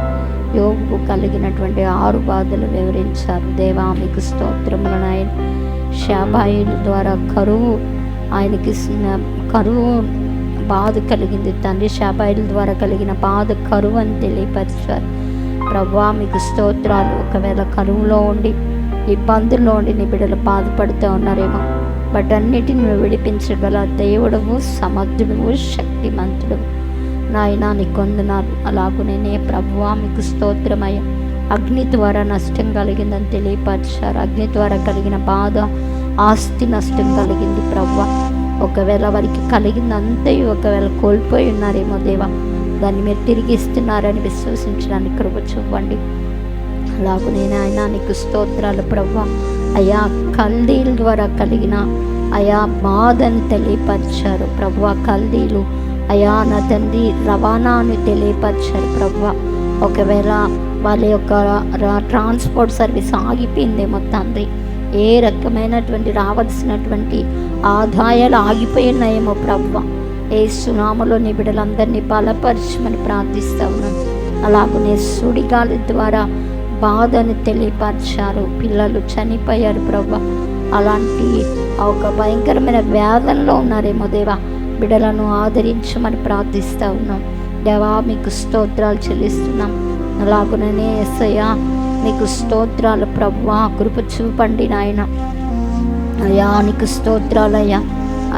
Speaker 2: యోగుకు కలిగినటువంటి 6 బాధలు వివరించారు. దేవా మీకు స్తోత్రములు నాయన. షాబాయిల ద్వారా కరువు ఆయనకి కరువు బాధ కలిగింది తండ్రి. షాబాయిల ద్వారా కలిగిన బాధ కరువు అని తెలియపరిచారు ప్రభువా. మీకు స్తోత్రాలు. ఒకవేళ కరువులో ఉండి ఇబ్బందుల్లో ఉండి నీ బిడ్డలు బాధపడుతూ ఉన్నారేమో, వాటన్నిటిని విడిపించగల దేవుడవు, సమర్థుడువు, శక్తిమంతుడువు నాయనా. నీకు వందనాలు. అలాగునే ప్రభువా మీకు స్తోత్రమయ్య. అగ్ని ద్వారా నష్టం కలిగిందని తెలియపరిచారు. అగ్ని ద్వారా కలిగిన బాధ, ఆస్తి నష్టం కలిగింది ప్రభువా. ఒకవేళ వారికి కలిగిందంతయు ఒకవేళ కోల్పోయి ఉన్నారేమో దేవా, దాన్ని మీరు తిరిగి ఇస్తున్నారని విశ్వసించడానికి కృప చూపండి. అలాగునే ఆయన నీకు స్తోత్రాలు ప్రభువా. అయా కల్దీల ద్వారా కలిగిన అయా బాధను తెలియపరిచారు ప్రభువా. కల్దీలు అయా నా తండ్రి రవాణాను తెలియపరిచారు ప్రభువా. ఒకవేళ వాళ్ళ యొక్క ట్రాన్స్పోర్ట్ సర్వీస్ ఆగిపోయిందేమో తండ్రి, ఏ రకమైనటువంటి రావాల్సినటువంటి ఆదాయాలు ఆగిపోయినాయేమో ప్రభువా. యేసు నామములో నీ బిడ్డలందరినీ బలపరచమని ప్రార్థిస్తా ఉన్నాను. అలాగనే సుడిగాలి ద్వారా బాధను తెలియపరిచారు. పిల్లలు చనిపోయారు ప్రభువా. అలాంటి ఒక భయంకరమైన వేదనలో ఉన్నారేమో దేవా, బిడ్డలను ఆదరించమని ప్రార్థిస్తూ ఉన్నాం. దేవా మీకు స్తోత్రాలు చెల్లిస్తున్నాం. అలాగుననే యేసయ్యా మీకు స్తోత్రాలు ప్రభువా. కృప చూపండి నాయన. అయ్యా నీకు స్తోత్రాలయ్యా.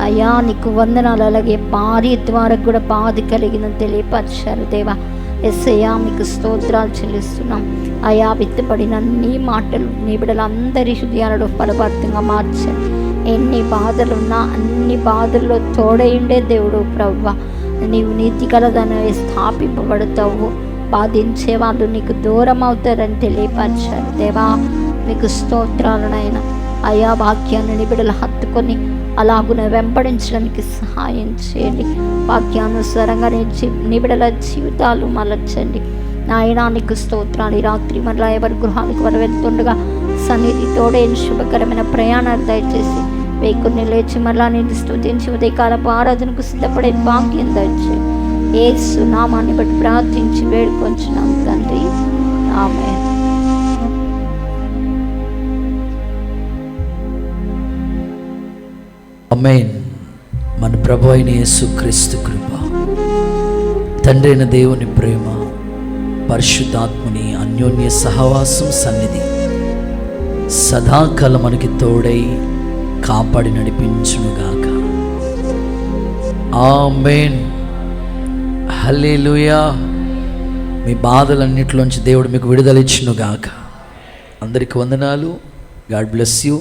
Speaker 2: అయ్యా నీకు వందనాలు. అలాగే భార్య ద్వారా కూడా బాధ కలిగిందని తెలియపరిచారు దేవా. యేసయ్యా మీకు స్తోత్రాలు చెల్లిస్తున్నాం. అయా విత్తబడిన నీ మాటలు నీ బిడ్డలందరి హృదయాలలో ఫలభరితంగా మార్చారు. ఎన్ని బాధలున్నా అన్ని బాధల్లో తోడైండే దేవుడు ప్రభువా. నీవు నీతి గలదనే స్థాపింపబడతావు. బాధించే వాళ్ళు నీకు దూరం అవుతారని తెలియపరిచారు దేవా. మీకు స్తోత్రాలనైనా అయా వాక్యాన్ని నీ బిడ్డలు హత్తుకొని అలాగున వెంబడించడానికి సహాయం చేయండి. వాక్యానుసారంగా నీ బిడ్డల జీవితాలు మలచండి నాయనా. నీకు స్తోత్రాలు. రాత్రి మరలా ఎవరి గృహానికి వారు వెళ్తుండగా సన్నిధి తోడే శుభకరమైన ప్రయాణాలు దయచేసి వేకుని లేచి మరలా నేను స్తుతించి ఉదయకాలపు ఆరాధనకు సిద్ధపడే భాగ్యం దయచేయండి. యేసు నామాన్ని బట్టి ప్రార్థించి వేడుకొంచున్నాం తండ్రి, ఆమేన్.
Speaker 1: ఆమేన్. మన ప్రభు అయిన యేసుక్రీస్తు కృప, తండ్రి అయిన దేవుని ప్రేమ, పరిశుద్ధాత్ముని అన్యోన్య సహవాసం, సన్నిధి సదాకాలం మనకి తోడై కాపాడి నడిపించునుగాక. ఆమేన్. హల్లెలూయా. మీ బాధలన్నిటిలోంచి దేవుడు మీకు విడుదల ఇచ్చునుగాక. అందరికీ వందనాలు. God bless you.